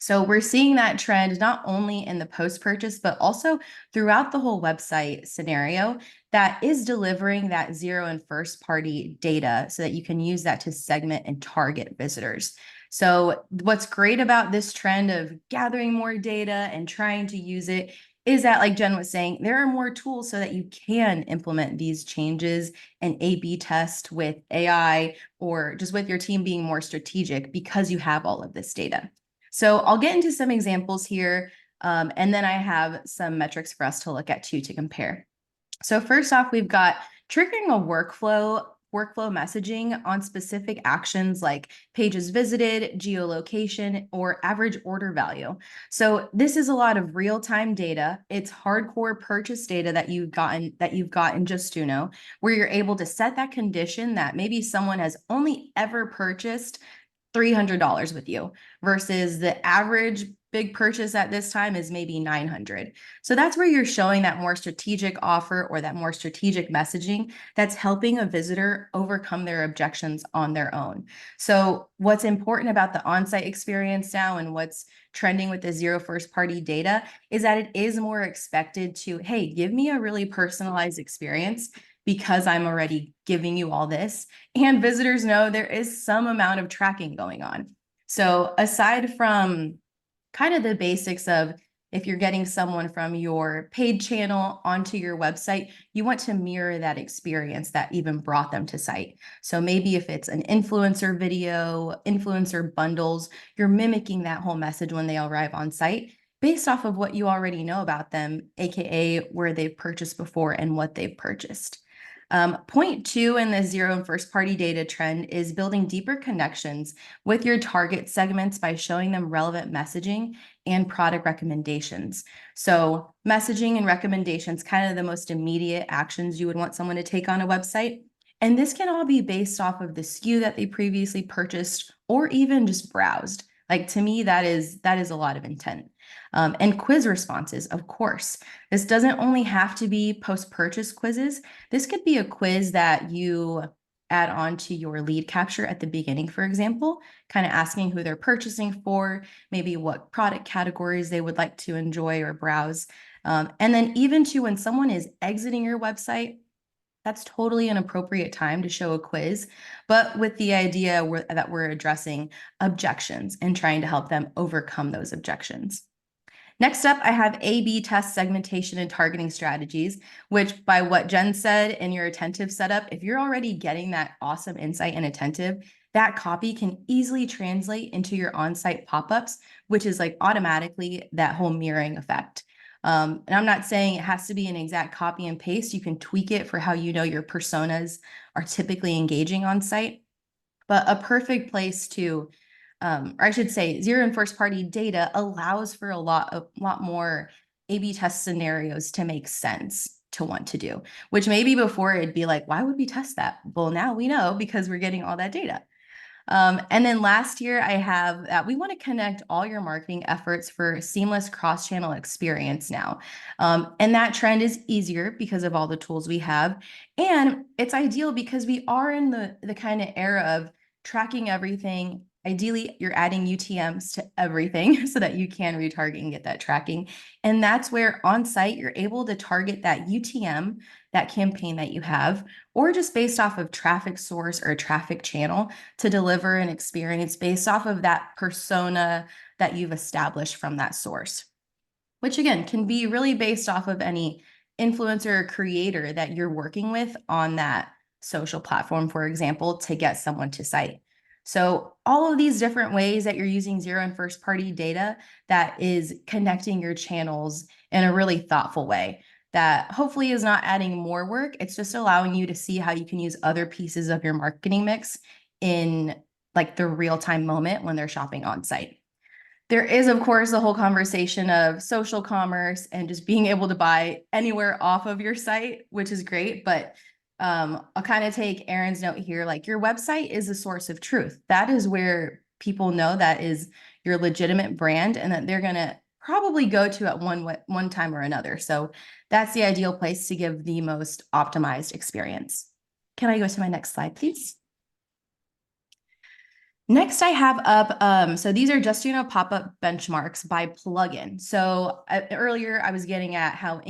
So we're seeing that trend not only in the post-purchase, but also throughout the whole website scenario that is delivering that zero and first party data so that you can use that to segment and target visitors. So what's great about this trend of gathering more data and trying to use it is that, like Jen was saying, there are more tools so that you can implement these changes and A/B test with AI or just with your team being more strategic because you have all of this data. So I'll get into some examples here, and then I have some metrics for us to look at too to compare. So first off, we've got triggering a workflow messaging on specific actions like pages visited, geolocation, or average order value. So this is a lot of real-time data. It's hardcore purchase data that you've got in Just Uno, where you're able to set that condition that maybe someone has only ever purchased $300 with you versus the average big purchase at this time is maybe $900. So that's where you're showing that more strategic offer or that more strategic messaging that's helping a visitor overcome their objections on their own. So what's important about the on-site experience now and what's trending with the zero first party data is that it is more expected to, hey, give me a really personalized experience because I'm already giving you all this. And visitors know there is some amount of tracking going on. So aside from kind of the basics of if you're getting someone from your paid channel onto your website, you want to mirror that experience that even brought them to site. So maybe if it's an influencer video, influencer bundles, you're mimicking that whole message when they arrive on site based off of what you already know about them, AKA where they've purchased before and what they've purchased. Point two in the zero and first party data trend is building deeper connections with your target segments by showing them relevant messaging and product recommendations. So messaging and recommendations, kind of the most immediate actions you would want someone to take on a website. And this can all be based off of the SKU that they previously purchased or even just browsed. Like, to me, that is a lot of intent. And quiz responses, of course. This doesn't only have to be post-purchase quizzes. This could be a quiz that you add on to your lead capture at the beginning, for example, kind of asking who they're purchasing for, maybe what product categories they would like to enjoy or browse. And then even to when someone is exiting your website, that's totally an appropriate time to show a quiz, but with the idea that we're addressing objections and trying to help them overcome those objections. Next up, I have A/B test segmentation and targeting strategies, which by what Jen said in your attentive setup, if you're already getting that awesome insight and attentive, that copy can easily translate into your on-site pop-ups, which is like automatically that whole mirroring effect. And I'm not saying it has to be an exact copy and paste. You can tweak it for how you know your personas are typically engaging on site. But a perfect place to, or I should say, zero and first party data allows for a lot more A/B test scenarios to make sense to want to do, which maybe before it'd be like, why would we test that? Well, now we know because we're getting all that data. And then last year I have that we want to connect all your marketing efforts for seamless cross-channel experience now. And that trend is easier because of all the tools we have. And it's ideal because we are in the kind of era of tracking everything. Ideally, you're adding UTMs to everything so that you can retarget and get that tracking. And that's where on site, you're able to target that UTM, that campaign that you have, or just based off of traffic source or traffic channel to deliver an experience based off of that persona that you've established from that source, which again can be really based off of any influencer or creator that you're working with on that social platform, for example, to get someone to site. So all of these different ways that you're using zero and first party data that is connecting your channels in a really thoughtful way that hopefully is not adding more work. It's just allowing you to see how you can use other pieces of your marketing mix in like the real-time moment when they're shopping on site. There is, of course, the whole conversation of social commerce and just being able to buy anywhere off of your site, which is great. But I'll kind of take Erin's note here. Like your website is a source of truth. That is where people know that is your legitimate brand and that they're going to probably go to at one time or another. So that's the ideal place to give the most optimized experience. Can I go to my next slide, please? Next, I have up, so these are just, pop-up benchmarks by plugin. So earlier I was getting at how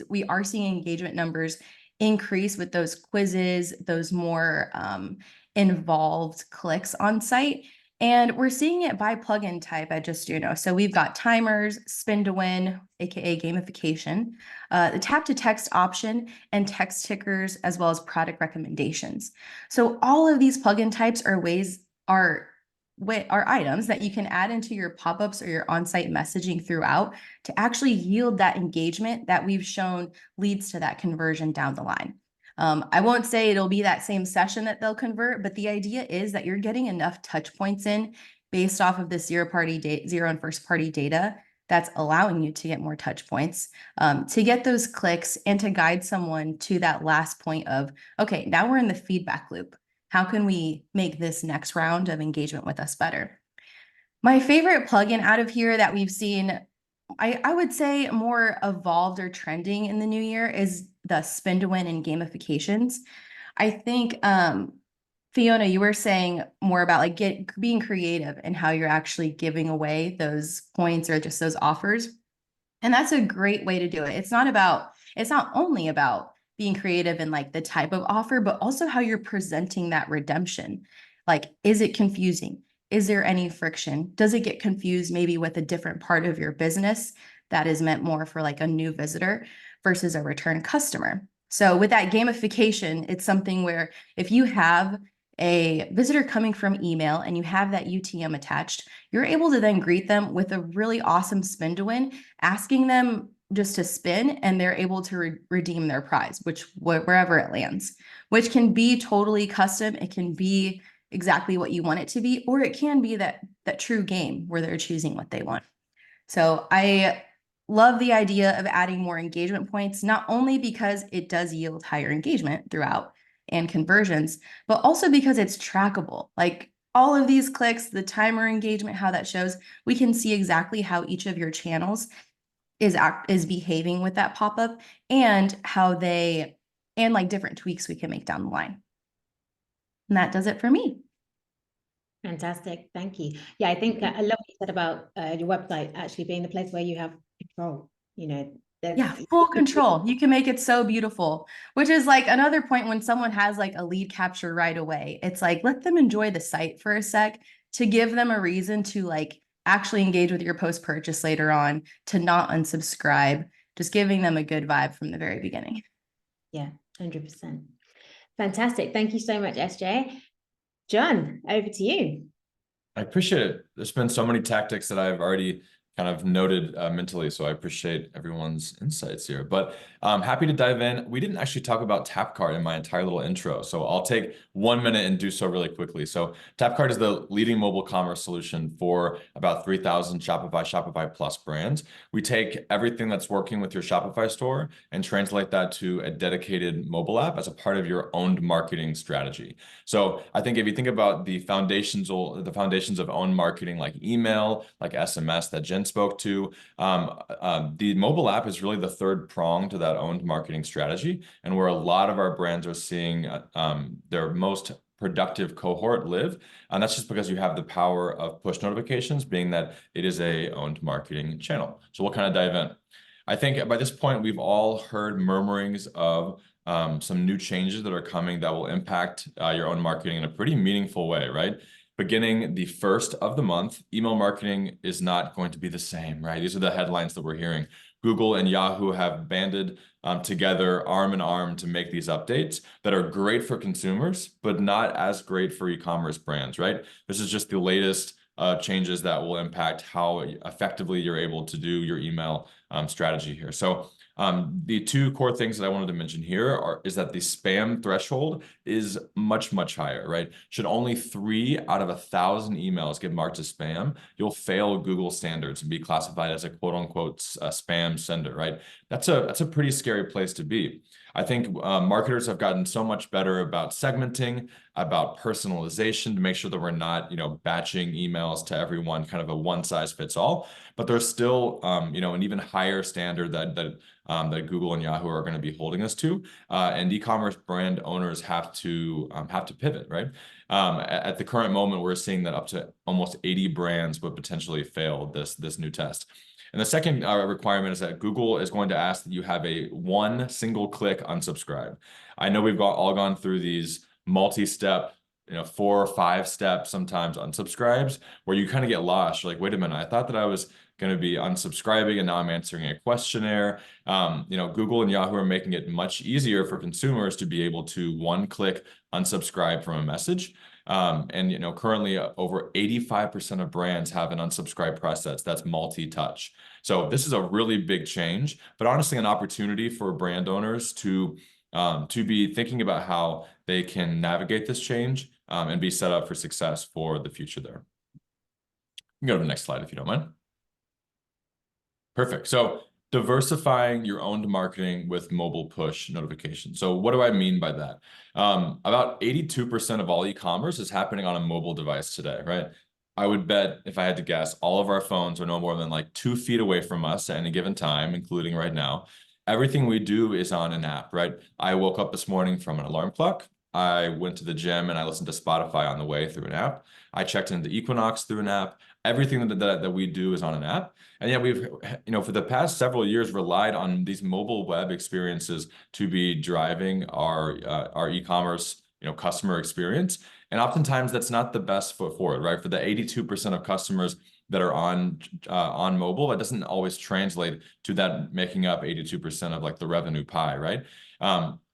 we are seeing engagement numbers increase with those quizzes, those more involved clicks on site. And we're seeing it by plugin type at just, so we've got timers, spin to win, AKA gamification, the tap to text option, and text tickers, as well as product recommendations. So all of these plugin types are items that you can add into your pop-ups or your on-site messaging throughout to actually yield that engagement that we've shown leads to that conversion down the line. I won't say it'll be that same session that they'll convert, but the idea is that you're getting enough touch points in based off of the zero and first party data that's allowing you to get more touch points, to get those clicks and to guide someone to that last point of, okay, now we're in the feedback loop. How can we make this next round of engagement with us better? My favorite plugin out of here that we've seen, I would say more evolved or trending in the new year is the spin to win and gamifications. I think, Fiona, you were saying more about like being creative and how you're actually giving away those points or just those offers. And that's a great way to do it. It's not only about being creative in like the type of offer, but also how you're presenting that redemption. Like, is it confusing? Is there any friction? Does it get confused maybe with a different part of your business that is meant more for like a new visitor versus a return customer? So with that gamification, it's something where if you have a visitor coming from email and you have that UTM attached, you're able to then greet them with a really awesome spin to win, asking them just to spin, and they're able to redeem their prize, wherever it lands, which can be totally custom. It can be exactly what you want it to be, or it can be that true game where they're choosing what they want. So I love the idea of adding more engagement points, not only because it does yield higher engagement throughout and conversions, but also because it's trackable. Like all of these clicks, the timer engagement, how that shows, we can see exactly how each of your channels is behaving with that pop-up and like different tweaks we can make down the line. And that does it for me. Fantastic. Thank you. Yeah, I think I love what you said about your website actually being the place where you have control, Yeah, full control. You can make it so beautiful, which is like another point when someone has like a lead capture right away. It's like, let them enjoy the site for a sec to give them a reason to like actually engage with your post-purchase later on, to not unsubscribe, just giving them a good vibe from the very beginning. Yeah, 100%. Fantastic. Thank you so much, SJ. John, over to you. I appreciate it. There's been so many tactics that I've already kind of noted mentally, so I appreciate everyone's insights here. But I'm happy to dive in. We didn't actually talk about TapCart in my entire little intro, so I'll take 1 minute and do so really quickly. So TapCart is the leading mobile commerce solution for about 3,000 Shopify Plus brands. We take everything that's working with your Shopify store and translate that to a dedicated mobile app as a part of your owned marketing strategy. So I think if you think about the foundations of owned marketing, like email, like SMS that Jen spoke to, the mobile app is really the third prong to that owned marketing strategy, and where a lot of our brands are seeing their most productive cohort live. And that's just because you have the power of push notifications, being that it is a owned marketing channel. So we'll kind of dive in. I think by this point, we've all heard murmurings of some new changes that are coming that will impact your own marketing in a pretty meaningful way, right? Beginning the 1st of the month, email marketing is not going to be the same, right? These are the headlines that we're hearing. Google and Yahoo have banded together arm in arm to make these updates that are great for consumers, but not as great for e-commerce brands, right? This is just the latest changes that will impact how effectively you're able to do your email strategy here. So the two core things that I wanted to mention here is that the spam threshold is much, much higher, right? Should only 3 out of 1,000 emails get marked as spam, you'll fail Google standards and be classified as a quote unquote spam sender, right? That's a pretty scary place to be. I think marketers have gotten so much better about segmenting, about personalization to make sure that we're not, batching emails to everyone, kind of a one size fits all. But there's still, an even higher standard that Google and Yahoo are going to be holding us to, and e-commerce brand owners have to pivot, right? At the current moment, we're seeing that up to almost 80 brands would potentially fail this new test. And the second requirement is that Google is going to ask that you have a one single click unsubscribe. I know we've all gone through these multi-step, 4 or 5 steps, sometimes unsubscribes, where you kind of get lost. You're like, wait a minute, I thought that I was going to be unsubscribing and now I'm answering a questionnaire. Google and Yahoo are making it much easier for consumers to be able to one click unsubscribe from a message. Currently over 85% of brands have an unsubscribe process that's multi-touch. So this is a really big change, but honestly, an opportunity for brand owners to be thinking about how they can navigate this change and be set up for success for the future there. You can go to the next slide if you don't mind. Perfect. So diversifying your own marketing with mobile push notifications. So what do I mean by that? About 82% of all e-commerce is happening on a mobile device today, right? I would bet, if I had to guess, all of our phones are no more than like 2 feet away from us at any given time, including right now. Everything we do is on an app, right? I woke up this morning from an alarm clock. I went to the gym and I listened to Spotify on the way through an app. I checked into Equinox through an app. Everything that we do is on an app. And yet we've, for the past several years relied on these mobile web experiences to be driving our e-commerce, customer experience. And oftentimes that's not the best foot forward, right? For the 82% of customers that are on mobile, that doesn't always translate to that making up 82% of like the revenue pie, right?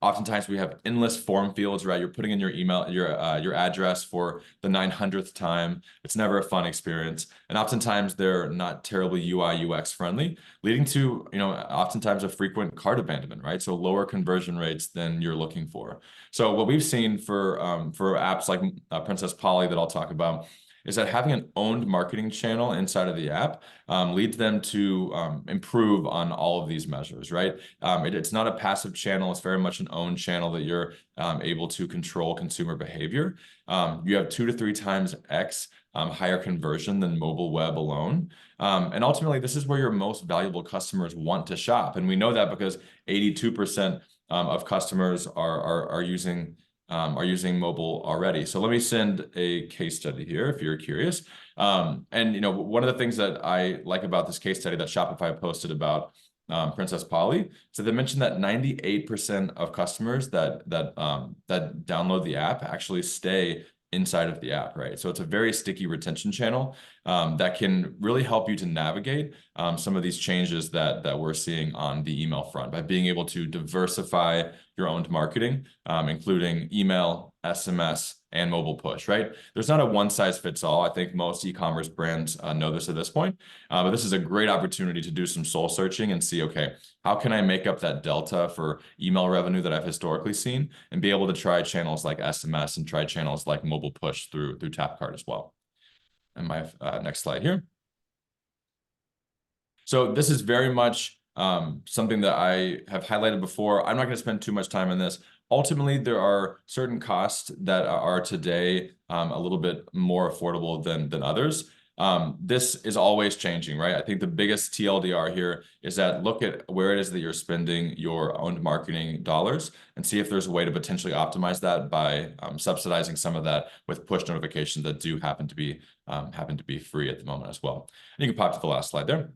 Oftentimes we have endless form fields, right? You're putting in your email, your address for the 900th time. It's never a fun experience. And oftentimes they're not terribly UI UX friendly, leading to, oftentimes a frequent cart abandonment, right? So lower conversion rates than you're looking for. So what we've seen for apps like Princess Polly that I'll talk about is that having an owned marketing channel inside of the app leads them to improve on all of these measures, right? It's not a passive channel. It's very much an owned channel that you're able to control consumer behavior. You have 2 to 3 times X higher conversion than mobile web alone. And ultimately, this is where your most valuable customers want to shop. And we know that because 82% of customers are using mobile already. So let me send a case study here if you're curious. One of the things that I like about this case study that Shopify posted about Princess Polly, so they mentioned that 98% of customers that download the app actually stay inside of the app, right? So it's a very sticky retention channel that can really help you to navigate some of these changes that we're seeing on the email front by being able to diversify your owned marketing, including email, SMS, and mobile push, right? There's not a one size fits all. I think most e-commerce brands know this at this point, but this is a great opportunity to do some soul searching and see, okay, how can I make up that delta for email revenue that I've historically seen and be able to try channels like SMS and try channels like mobile push through TapCard as well. And my next slide here. So this is very much something that I have highlighted before. I'm not going to spend too much time on this. Ultimately, there are certain costs that are today a little bit more affordable than others. This is always changing, right? I think the biggest TLDR here is that look at where it is that you're spending your owned marketing dollars and see if there's a way to potentially optimize that by subsidizing some of that with push notifications that do happen to be free at the moment as well. And you can pop to the last slide there.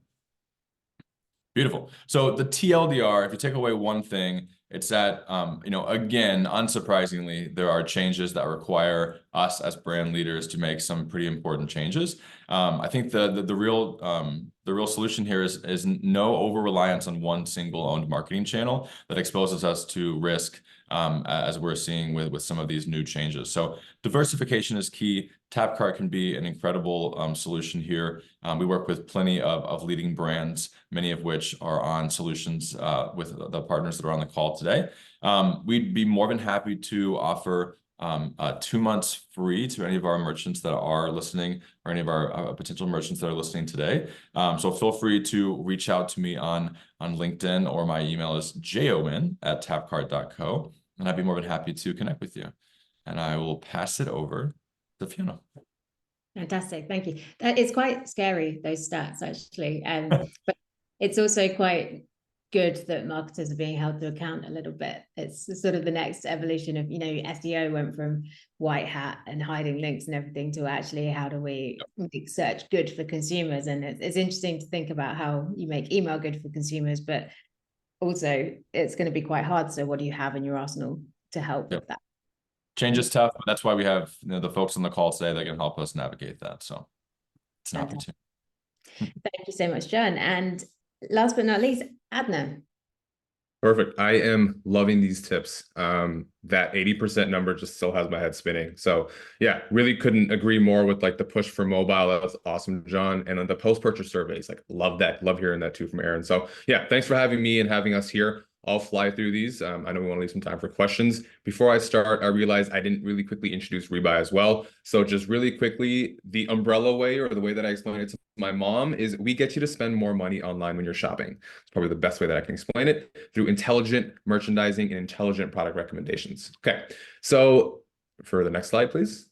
Beautiful. So the TLDR, if you take away one thing, it's that, again, unsurprisingly, there are changes that require us as brand leaders to make some pretty important changes. I think the real solution here is no over-reliance on one single owned marketing channel that exposes us to risk as we're seeing with some of these new changes. So diversification is key. TapCart can be an incredible solution here. We work with plenty of leading brands, many of which are on solutions with the partners that are on the call today. We'd be more than happy to offer 2 months free to any of our merchants that are listening or any of our potential merchants that are listening today. So feel free to reach out to me on LinkedIn, or my email is jon@tapcart.co, and I'd be more than happy to connect with you. And I will pass it over to Fiona. Fantastic, thank you. That is quite scary, those stats, actually. But it's also quite good that marketers are being held to account a little bit. It's sort of the next evolution of, SEO went from white hat and hiding links and everything to actually how do we make search good for consumers. And it's interesting to think about how you make email good for consumers, but also it's going to be quite hard. So what do you have in your arsenal to help with that? Change is tough, but that's why we have the folks on the call today that can help us navigate that. So it's an opportunity. Thank you so much, John. And last but not least, Adnan. Perfect. I am loving these tips. That 80% number just still has my head spinning. So yeah, really couldn't agree more with like the push for mobile. That was awesome, John. And then the post-purchase surveys, like love that. Love hearing that too from Aaron. So yeah, thanks for having me and having us here. I'll fly through these. I know we want to leave some time for questions. Before I start, I realized I didn't really quickly introduce Rebuy as well. So just really quickly, the umbrella way, or the way that I explain it to my mom, is we get you to spend more money online when you're shopping. It's probably the best way that I can explain it, through intelligent merchandising and intelligent product recommendations. Okay, so for the next slide, please.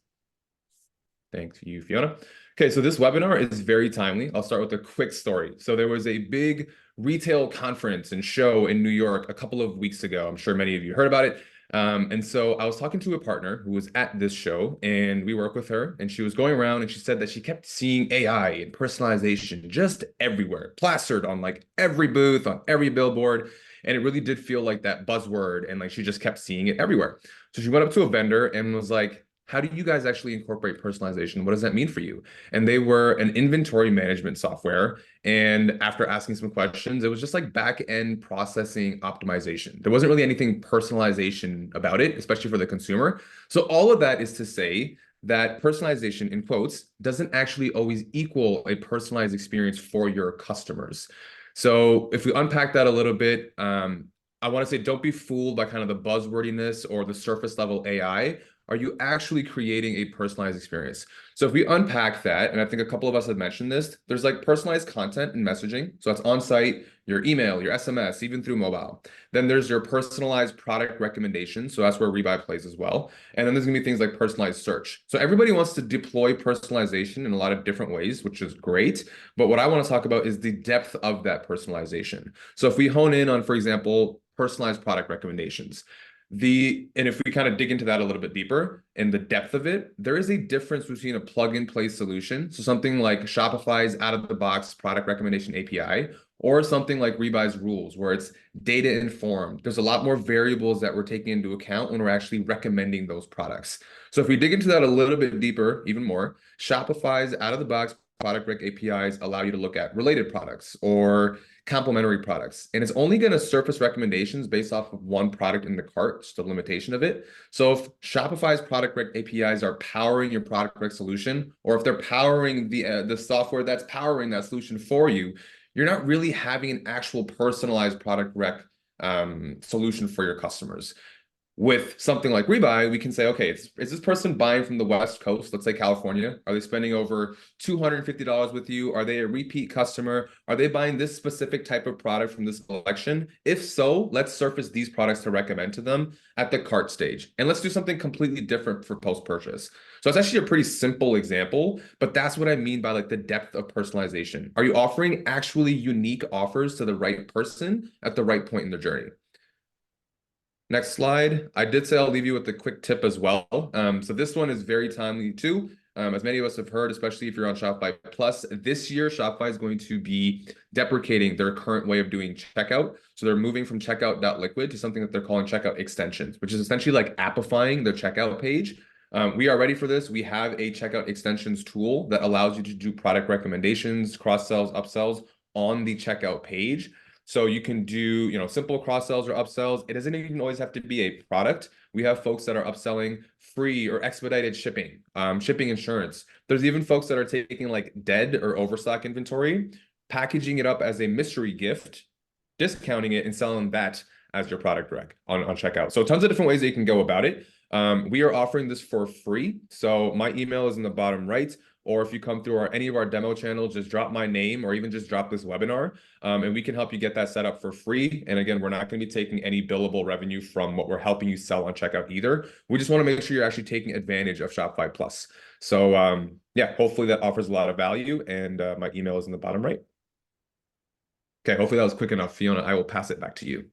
Thank you, Fiona. Okay, so this webinar is very timely. I'll start with a quick story. So there was a big retail conference and show in New York a couple of weeks ago. I'm sure many of you heard about it. And so I was talking to a partner who was at this show, and we work with her, and she was going around and she said that she kept seeing AI and personalization just everywhere, plastered on like every booth, on every billboard. And it really did feel like that buzzword, and like she just kept seeing it everywhere. So she went up to a vendor and was like, how do you guys actually incorporate personalization? What does that mean for you? And they were an inventory management software. And after asking some questions, it was just like back-end processing optimization. There wasn't really anything personalization about it, especially for the consumer. So all of that is to say that personalization, in quotes, doesn't actually always equal a personalized experience for your customers. So if we unpack that a little bit, I want to say, don't be fooled by kind of the buzzwordiness or the surface level AI. Are you actually creating a personalized experience? So if we unpack that, and I think a couple of us have mentioned this, there's like personalized content and messaging. So that's on site, your email, your SMS, even through mobile. Then there's your personalized product recommendations. So that's where Rebuy plays as well. And then there's gonna be things like personalized search. So everybody wants to deploy personalization in a lot of different ways, which is great. But what I want to talk about is the depth of that personalization. So if we hone in on, for example, personalized product recommendations, And if we kind of dig into that a little bit deeper and the depth of it, there is a difference between a plug and play solution. So something like Shopify's out of the box product recommendation API, or something like Rebuy's rules, where it's data informed. There's a lot more variables that we're taking into account when we're actually recommending those products. So if we dig into that a little bit deeper, even more, Shopify's out of the box product rec APIs allow you to look at related products or complementary products. And it's only going to surface recommendations based off of one product in the cart, just a limitation of it. So if Shopify's product rec APIs are powering your product rec solution, or if they're powering the software that's powering that solution for you, you're not really having an actual personalized product rec solution for your customers. With something like Rebuy, we can say, okay, is this person buying from the West Coast, let's say California? Are they spending over $250 with you? Are they a repeat customer? Are they buying this specific type of product from this collection? If so, let's surface these products to recommend to them at the cart stage. And let's do something completely different for post-purchase. So it's actually a pretty simple example, but that's what I mean by like the depth of personalization. Are you offering actually unique offers to the right person at the right point in their journey? Next slide. I did say I'll leave you with a quick tip as well. So this one is very timely too. As many of us have heard, especially if you're on Shopify Plus, this year Shopify is going to be deprecating their current way of doing checkout. So they're moving from checkout.liquid to something that they're calling checkout extensions, which is essentially like appifying their checkout page. We are ready for this. We have a checkout extensions tool that allows you to do product recommendations, cross-sells, upsells on the checkout page. So you can do, simple cross-sells or upsells. It doesn't even always have to be a product. We have folks that are upselling free or expedited shipping, shipping insurance. There's even folks that are taking like dead or overstock inventory, packaging it up as a mystery gift, discounting it and selling that as your product rec on checkout. So tons of different ways that you can go about it. We are offering this for free. So my email is in the bottom right. Or if you come through any of our demo channels, just drop my name or even just drop this webinar, and we can help you get that set up for free. And again, we're not going to be taking any billable revenue from what we're helping you sell on checkout either. We just want to make sure you're actually taking advantage of Shopify Plus. So yeah, hopefully that offers a lot of value, and my email is in the bottom right. Okay, hopefully that was quick enough, Fiona. I will pass it back to you.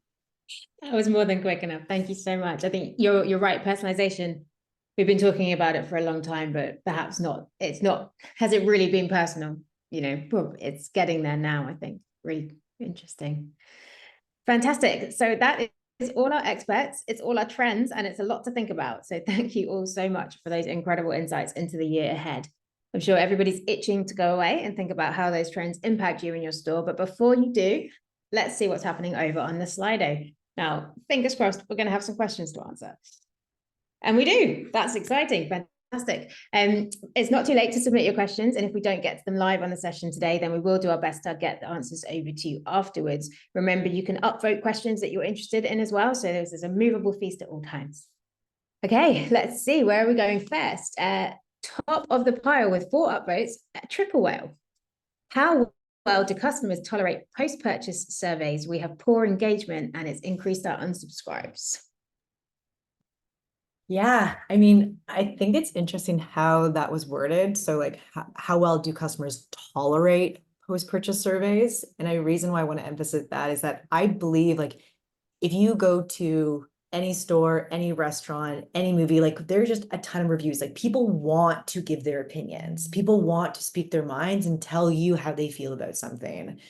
That was more than quick enough. Thank you so much. I think you're right. Personalization. We've been talking about it for a long time, but perhaps not. Has it really been personal? It's getting there now, I think. Really interesting. Fantastic. So that is all our experts, it's all our trends, and it's a lot to think about. So thank you all so much for those incredible insights into the year ahead. I'm sure everybody's itching to go away and think about how those trends impact you in your store. But before you do, let's see what's happening over on the Slido. Now, fingers crossed, we're going to have some questions to answer. And we do. That's exciting. Fantastic. It's not too late to submit your questions. And if we don't get to them live on the session today, then we will do our best to get the answers over to you afterwards. Remember, you can upvote questions that you're interested in as well. So there's a movable feast at all times. Okay, let's see. Where are we going first? Top of the pile with 4 upvotes, Triple Whale. How well do customers tolerate post-purchase surveys? We have poor engagement and it's increased our unsubscribes. Yeah, I mean, I think it's interesting how that was worded. So like, how well do customers tolerate post-purchase surveys? And a reason why I want to emphasize that is that I believe like, if you go to any store, any restaurant, any movie, like there's just a ton of reviews. Like people want to give their opinions. People want to speak their minds and tell you how they feel about something.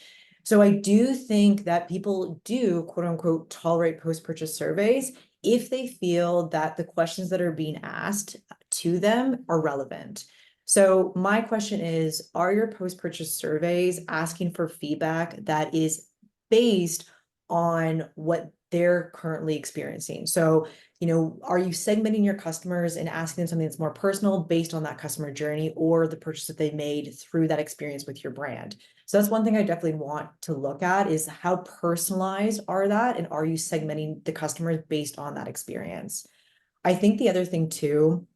So I do think that people do, quote unquote, tolerate post-purchase surveys if they feel that the questions that are being asked to them are relevant. So my question is, are your post-purchase surveys asking for feedback that is based on what they're currently experiencing? So, are you segmenting your customers and asking them something that's more personal based on that customer journey or the purchase that they made through that experience with your brand? So that's one thing I definitely want to look at is how personalized are that? And are you segmenting the customers based on that experience? I think the other thing too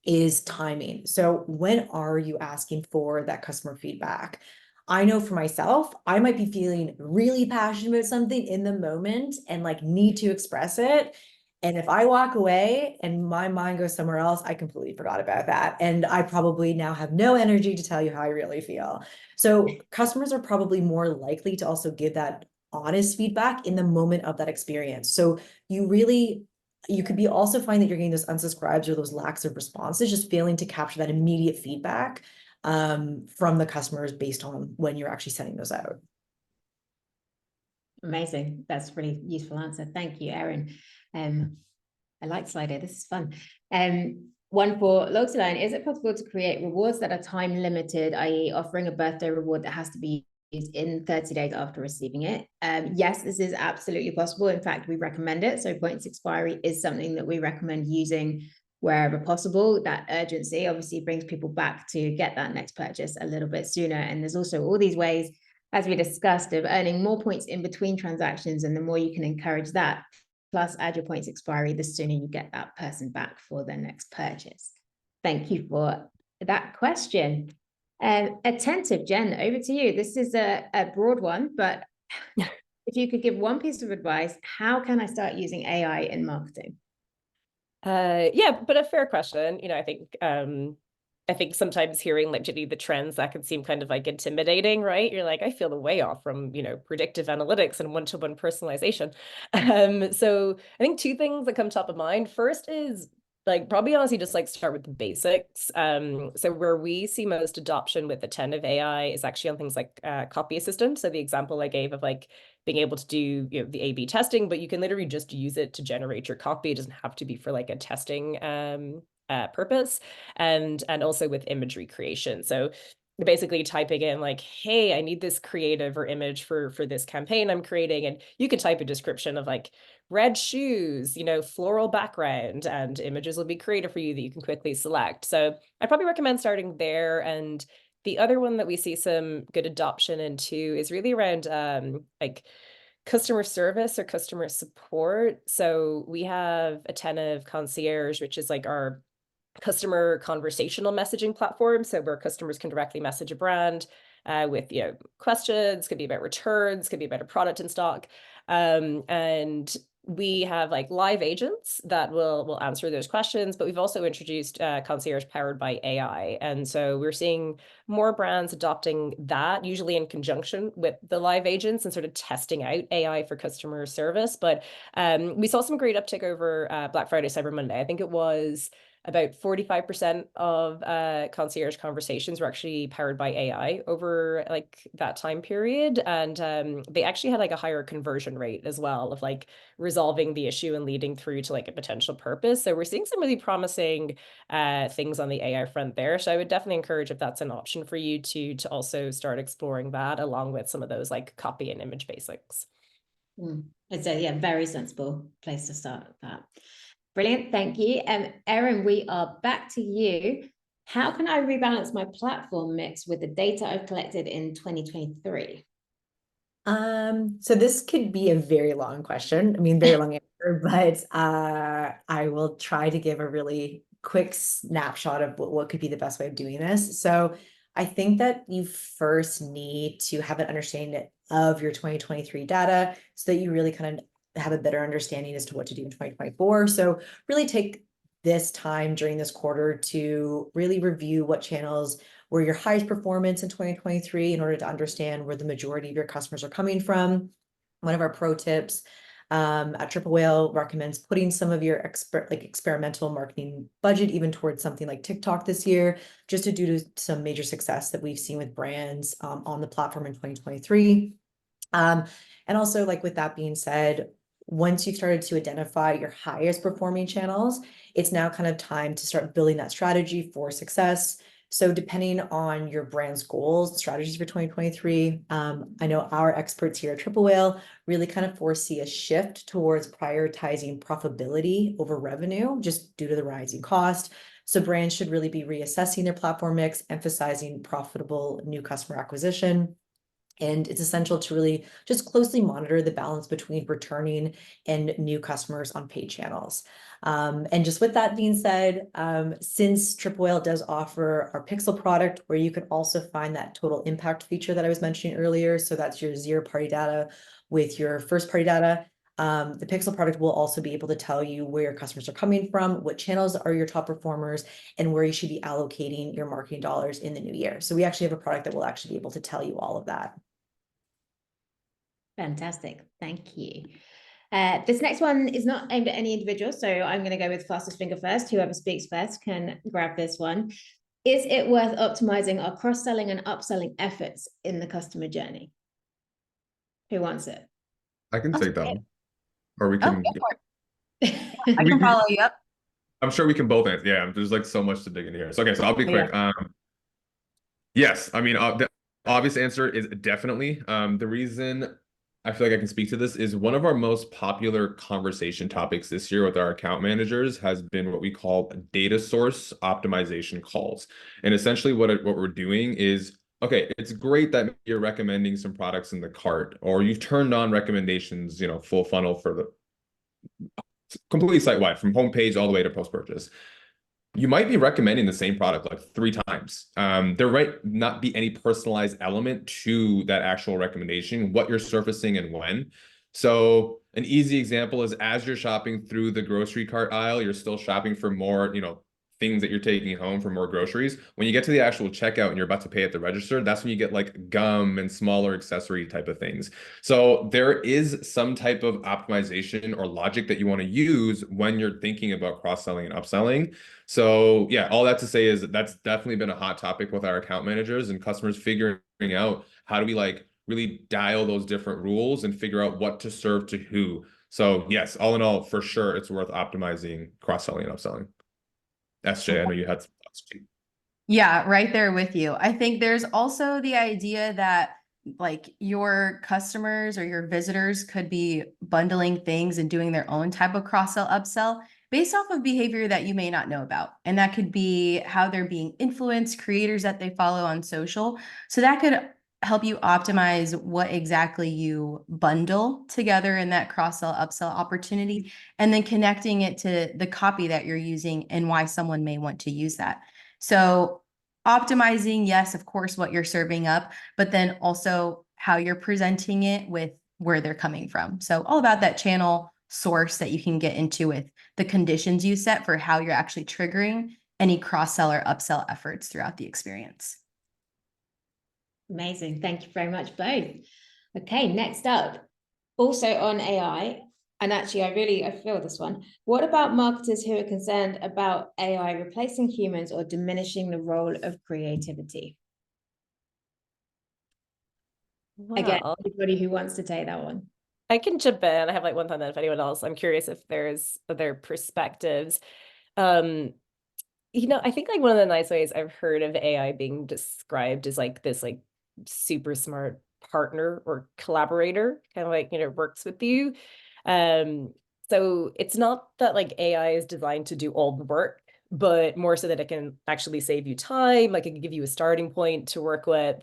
is timing. So when are you asking for that customer feedback? I know for myself, I might be feeling really passionate about something in the moment and like need to express it. And if I walk away and my mind goes somewhere else, I completely forgot about that. And I probably now have no energy to tell you how I really feel. So customers are probably more likely to also give that honest feedback in the moment of that experience. So you really you could be also find that you're getting those unsubscribes or those lacks of responses, just failing to capture that immediate feedback from the customers based on when you're actually sending those out. Amazing. That's a really useful answer. Thank you, Erin. I like Slido. This is fun. One for LoyaltyLion, is it possible to create rewards that are time limited, i.e. offering a birthday reward that has to be used in 30 days after receiving it? Yes, this is absolutely possible. In fact, we recommend it. So points expiry is something that we recommend using wherever possible. That urgency obviously brings people back to get that next purchase a little bit sooner. And there's also all these ways, as we discussed, of earning more points in between transactions. And the more you can encourage that, plus add your points expiry, the sooner you get that person back for their next purchase. Thank you for that question. Attentive, Jen, over to you. This is a broad one, but if you could give one piece of advice, how can I start using AI in marketing? Yeah, but a fair question. I think sometimes hearing like the trends, that can seem kind of like intimidating, right? You're like, I feel the way off from, predictive analytics and one-to-one personalization. So I think two things that come top of mind. First is like probably honestly just like start with the basics. So where we see most adoption with attentive AI is actually on things like copy assistant. So the example I gave of like being able to do the A/B testing, but you can literally just use it to generate your copy. It doesn't have to be for like a testing purpose, and also with imagery creation. So basically typing in like, hey, I need this creative or image for this campaign I'm creating, and you could type a description of like red shoes, floral background, and images will be created for you that you can quickly select. So I'd probably recommend starting there. And the other one that we see some good adoption into is really around like customer service or customer support. So we have Attentive Concierge, which is like our customer conversational messaging platform. So where customers can directly message a brand with questions, could be about returns, could be about a product in stock. And we have like live agents that will answer those questions, but we've also introduced concierge powered by AI. And so we're seeing more brands adopting that, usually in conjunction with the live agents, and sort of testing out AI for customer service. But we saw some great uptick over Black Friday, Cyber Monday. I think it was about 45% of concierge conversations were actually powered by AI over like that time period. And they actually had like a higher conversion rate as well of like resolving the issue and leading through to like a potential purpose. So we're seeing some really promising things on the AI front there. So I would definitely encourage, if that's an option for you, to also start exploring that along with some of those like copy and image basics. It's a very sensible place to start that. Brilliant, thank you. Erin, we are back to you. How can I rebalance my platform mix with the data I've collected in 2023? So this could be a very long question. I mean, very long answer, but I will try to give a really quick snapshot of what could be the best way of doing this. So I think that you first need to have an understanding of your 2023 data so that you really kind of have a better understanding as to what to do in 2024. So really take this time during this quarter to really review what channels were your highest performance in 2023 in order to understand where the majority of your customers are coming from. One of our pro tips at Triple Whale recommends putting some of your experimental marketing budget even towards something like TikTok this year, just to due to some major success that we've seen with brands on the platform in 2023. And also, like, with that being said, once you've started to identify your highest performing channels, it's now kind of time to start building that strategy for success. So depending on your brand's goals, strategies for 2023, I know our experts here at Triple Whale really kind of foresee a shift towards prioritizing profitability over revenue, just due to the rising cost. So brands should really be reassessing their platform mix, emphasizing profitable new customer acquisition. And it's essential to really just closely monitor the balance between returning and new customers on paid channels. And just with that being said, since Triple Whale does offer our Pixel product, where you can also find that total impact feature that I was mentioning earlier, so that's your zero-party data with your first-party data, the Pixel product will also be able to tell you where your customers are coming from, what channels are your top performers, and where you should be allocating your marketing dollars in the new year. So we actually have a product that will actually be able to tell you all of that. Fantastic, thank you. This next one is not aimed at any individual, so I'm going to go with fastest finger first. Whoever speaks first can grab this one. Is it worth optimizing our cross-selling and upselling efforts in the customer journey? Who wants it? I can take that one. Or we Oh, can, go for it. I we can can- follow you up. I'm sure we can both answer. Yeah, there's like so much to dig in here. So, okay, so I'll be quick. Yes, I mean, the obvious answer is definitely. The reason I feel like I can speak to this is one of our most popular conversation topics this year with our account managers has been what we call data source optimization calls. And essentially what we're doing is, okay, it's great that you're recommending some products in the cart, or you've turned on recommendations, full funnel for the completely site-wide from homepage all the way to post-purchase. You might be recommending the same product like 3 times. There might not be any personalized element to that actual recommendation, what you're surfacing and when. So an easy example is as you're shopping through the grocery cart aisle, you're still shopping for more, things that you're taking home for more groceries. When you get to the actual checkout and you're about to pay at the register, that's when you get like gum and smaller accessory type of things. So there is some type of optimization or logic that you want to use when you're thinking about cross-selling and upselling. So yeah, all that to say is that's definitely been a hot topic with our account managers and customers figuring out how do we like really dial those different rules and figure out what to serve to who. So yes, all in all, for sure, it's worth optimizing cross-selling and upselling. SJ, I know you had some thoughts too. Yeah, right there with you. I think there's also the idea that like your customers or your visitors could be bundling things and doing their own type of cross-sell, upsell based off of behavior that you may not know about. And that could be how they're being influenced, creators that they follow on social. So that could help you optimize what exactly you bundle together in that cross-sell, upsell opportunity, and then connecting it to the copy that you're using and why someone may want to use that. So optimizing, yes, of course, what you're serving up, but then also how you're presenting it with where they're coming from. So all about that channel source that you can get into with the conditions you set for how you're actually triggering any cross-sell or upsell efforts throughout the experience. Amazing. Thank you very much, both. Okay, next up, also on AI, and actually I feel this one. What about marketers who are concerned about AI replacing humans or diminishing the role of creativity? Again, Well, anybody who wants to take that one. I can jump in. I have like one thought, then if anyone else, I'm curious if there's other perspectives. I think like one of the nice ways I've heard of AI being described is like this like super smart partner or collaborator, kind of like, works with you. So it's not that like AI is designed to do all the work, but more so that it can actually save you time, like it can give you a starting point to work with.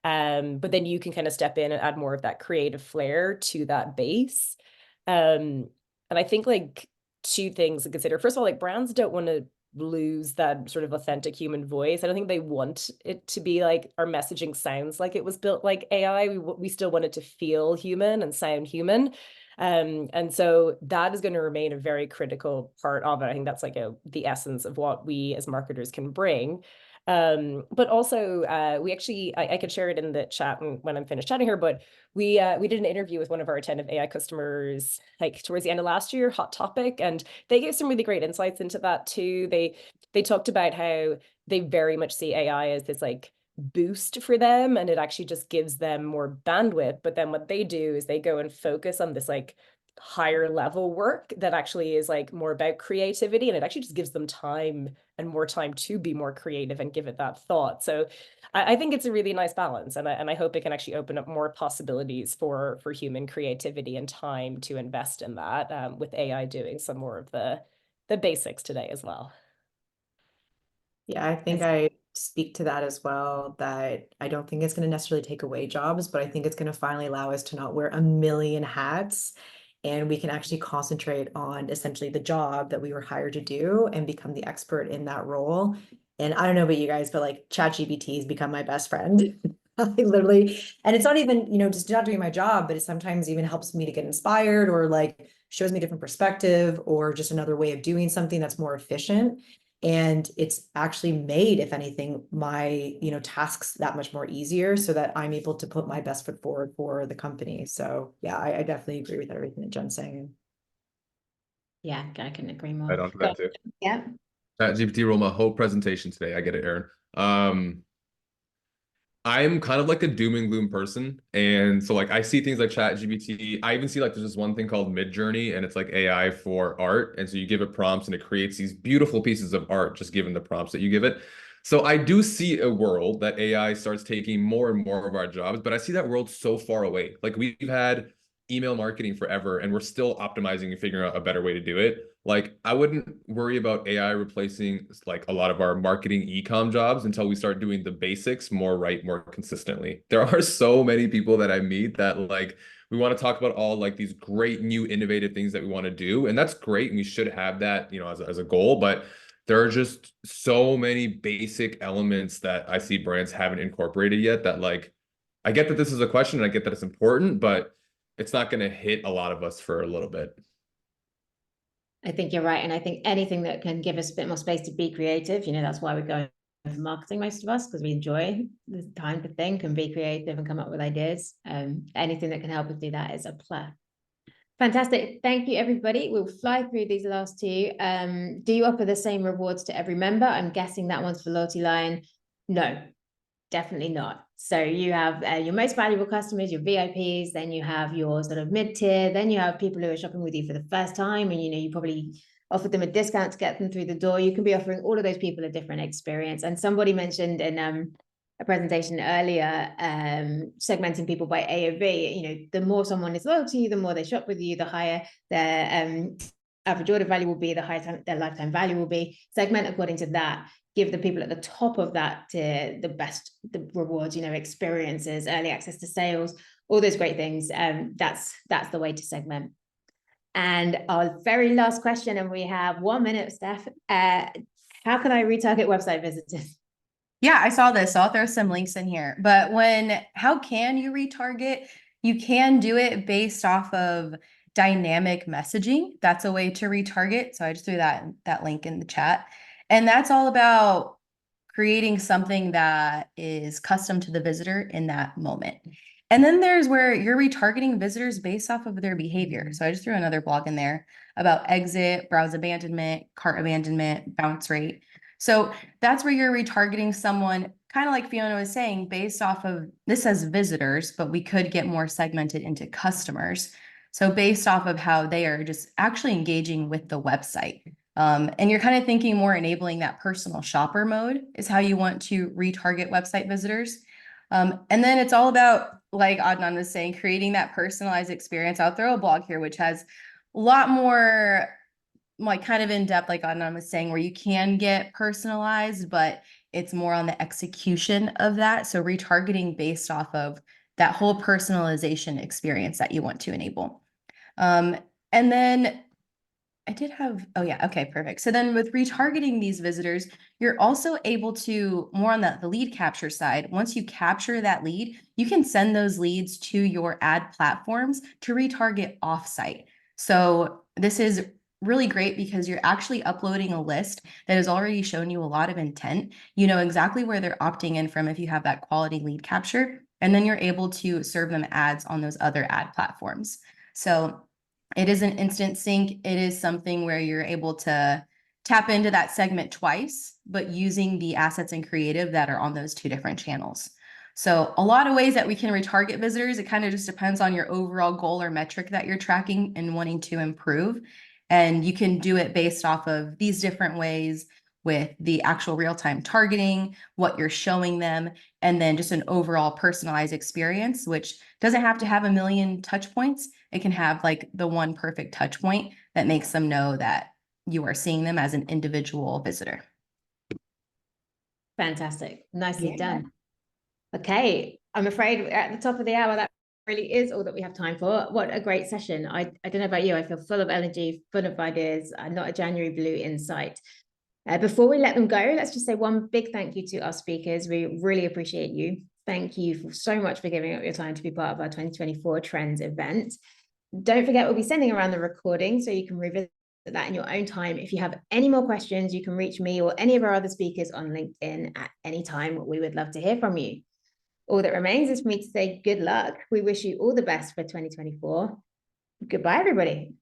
But then you can kind of step in and add more of that creative flair to that base. And I think like 2 things to consider. First of all, like brands don't want to lose that sort of authentic human voice. I don't think they want it to be like our messaging sounds like it was built like AI. We still want it to feel human and sound human. And so that is going to remain a very critical part of it. I think that's like the essence of what we as marketers can bring. But also we actually, I could share it in the chat when I'm finished chatting here, but we did an interview with one of our attentive AI customers like towards the end of last year, hot topic, and they gave some really great insights into that too. They talked about how they very much see AI as this like boost for them, and it actually just gives them more bandwidth. But then what they do is they go and focus on this like higher level work that actually is like more about creativity, and it actually just gives them time and more time to be more creative and give it that thought. So I think it's a really nice balance, and I hope it can actually open up more possibilities for human creativity and time to invest in that, with AI doing some more of the basics today as well. Yeah, I think I speak to that as well, that I don't think it's going to necessarily take away jobs, but I think it's going to finally allow us to not wear a million hats, and we can actually concentrate on essentially the job that we were hired to do and become the expert in that role. And I don't know about you guys, but like ChatGPT has become my best friend. I literally, and it's not even, just not doing my job, but it sometimes even helps me to get inspired, or like shows me a different perspective, or just another way of doing something that's more efficient. And it's actually made, if anything, my, you know, tasks that much more easier so that I'm able to put my best foot forward for the company. So yeah, I definitely agree with everything that Jen's saying. Yeah, I couldn't agree more. Right on to that too. Yeah. ChatGPT rolled my whole presentation today. I get it, Aaron. I'm kind of like a doom and gloom person. And so like I see things like ChatGPT. I even see like there's this one thing called Midjourney, and it's like AI for art. And so you give it prompts and it creates these beautiful pieces of art just given the prompts that you give it. So I do see a world that AI starts taking more and more of our jobs, but I see that world so far away. Like we've had email marketing forever and we're still optimizing and figuring out a better way to do it. Like I wouldn't worry about AI replacing like a lot of our marketing e-com jobs until we start doing the basics more right, more consistently. There are so many people that I meet that like we want to talk about all like these great new innovative things that we want to do, and that's great, and we should have that, you know, as a goal, but there are just so many basic elements that I see brands haven't incorporated yet that like I get that this is a question and I get that it's important, but it's not going to hit a lot of us for a little bit. I think you're right. And I think anything that can give us a bit more space to be creative, you know, that's why we're going for marketing, most of us, because we enjoy the time to think and be creative and come up with ideas. Anything that can help us do that is a plus. Fantastic. Thank you, everybody. We'll fly through these last two. Do you offer the same rewards to every member? I'm guessing that one's for LoyaltyLion. No, definitely not. So you have your most valuable customers, your VIPs, then you have your sort of mid-tier, then you have people who are shopping with you for the first time, and you know you probably offered them a discount to get them through the door. You can be offering all of those people a different experience. And somebody mentioned in a presentation earlier, segmenting people by AOV. You know, the more someone is loyal to you, the more they shop with you, the higher their average order value will be, the higher their lifetime value will be. Segment according to that. Give the people at the top of that tier the rewards, you know, experiences, early access to sales, all those great things. That's the way to segment. And our very last question, and we have 1 minute, Steph. How can I retarget website visitors? Yeah, I saw this, so I'll throw some links in here. But how can you retarget? You can do it based off of dynamic messaging. That's a way to retarget. So I just threw that link in the chat. And that's all about creating something that is custom to the visitor in that moment. And then there's where you're retargeting visitors based off of their behavior. So I just threw another blog in there about exit, browse abandonment, cart abandonment, bounce rate. So that's where you're retargeting someone, kind of like Fiona was saying, based off of this as visitors, but we could get more segmented into customers. So based off of how they are just actually engaging with the website. And you're kind of thinking more enabling that personal shopper mode is how you want to retarget website visitors. And then it's all about, like Adnan was saying, creating that personalized experience. I'll throw a blog here, which has a lot more like kind of in depth, like Adnan was saying, where you can get personalized, but it's more on the execution of that. So retargeting based off of that whole personalization experience that you want to enable. And then I did have, oh yeah, okay, perfect. So then with retargeting these visitors, you're also able to, more on the lead capture side, once you capture that lead, you can send those leads to your ad platforms to retarget offsite. So this is really great because you're actually uploading a list that has already shown you a lot of intent. You know exactly where they're opting in from if you have that quality lead capture, and then you're able to serve them ads on those other ad platforms. So it is an instant sync. It is something where you're able to tap into that segment twice, but using the assets and creative that are on those two different channels. So a lot of ways that we can retarget visitors. It kind of just depends on your overall goal or metric that you're tracking and wanting to improve. And you can do it based off of these different ways with the actual real-time targeting, what you're showing them, and then just an overall personalized experience, which doesn't have to have a million touch points. It can have like the one perfect touch point that makes them know that you are seeing them as an individual visitor. Fantastic. Nicely done. Okay, I'm afraid we're at the top of the hour. That really is all that we have time for. What a great session. I don't know about you, I feel full of energy, full of ideas, not a January blue in sight. Before we let them go, let's just say one big thank you to our speakers. We really appreciate you. Thank you so much for giving up your time to be part of our 2024 Trends event. Don't forget, we'll be sending around the recording so you can revisit that in your own time. If you have any more questions, you can reach me or any of our other speakers on LinkedIn at any time. We would love to hear from you. All that remains is for me to say good luck. We wish you all the best for 2024. Goodbye, everybody.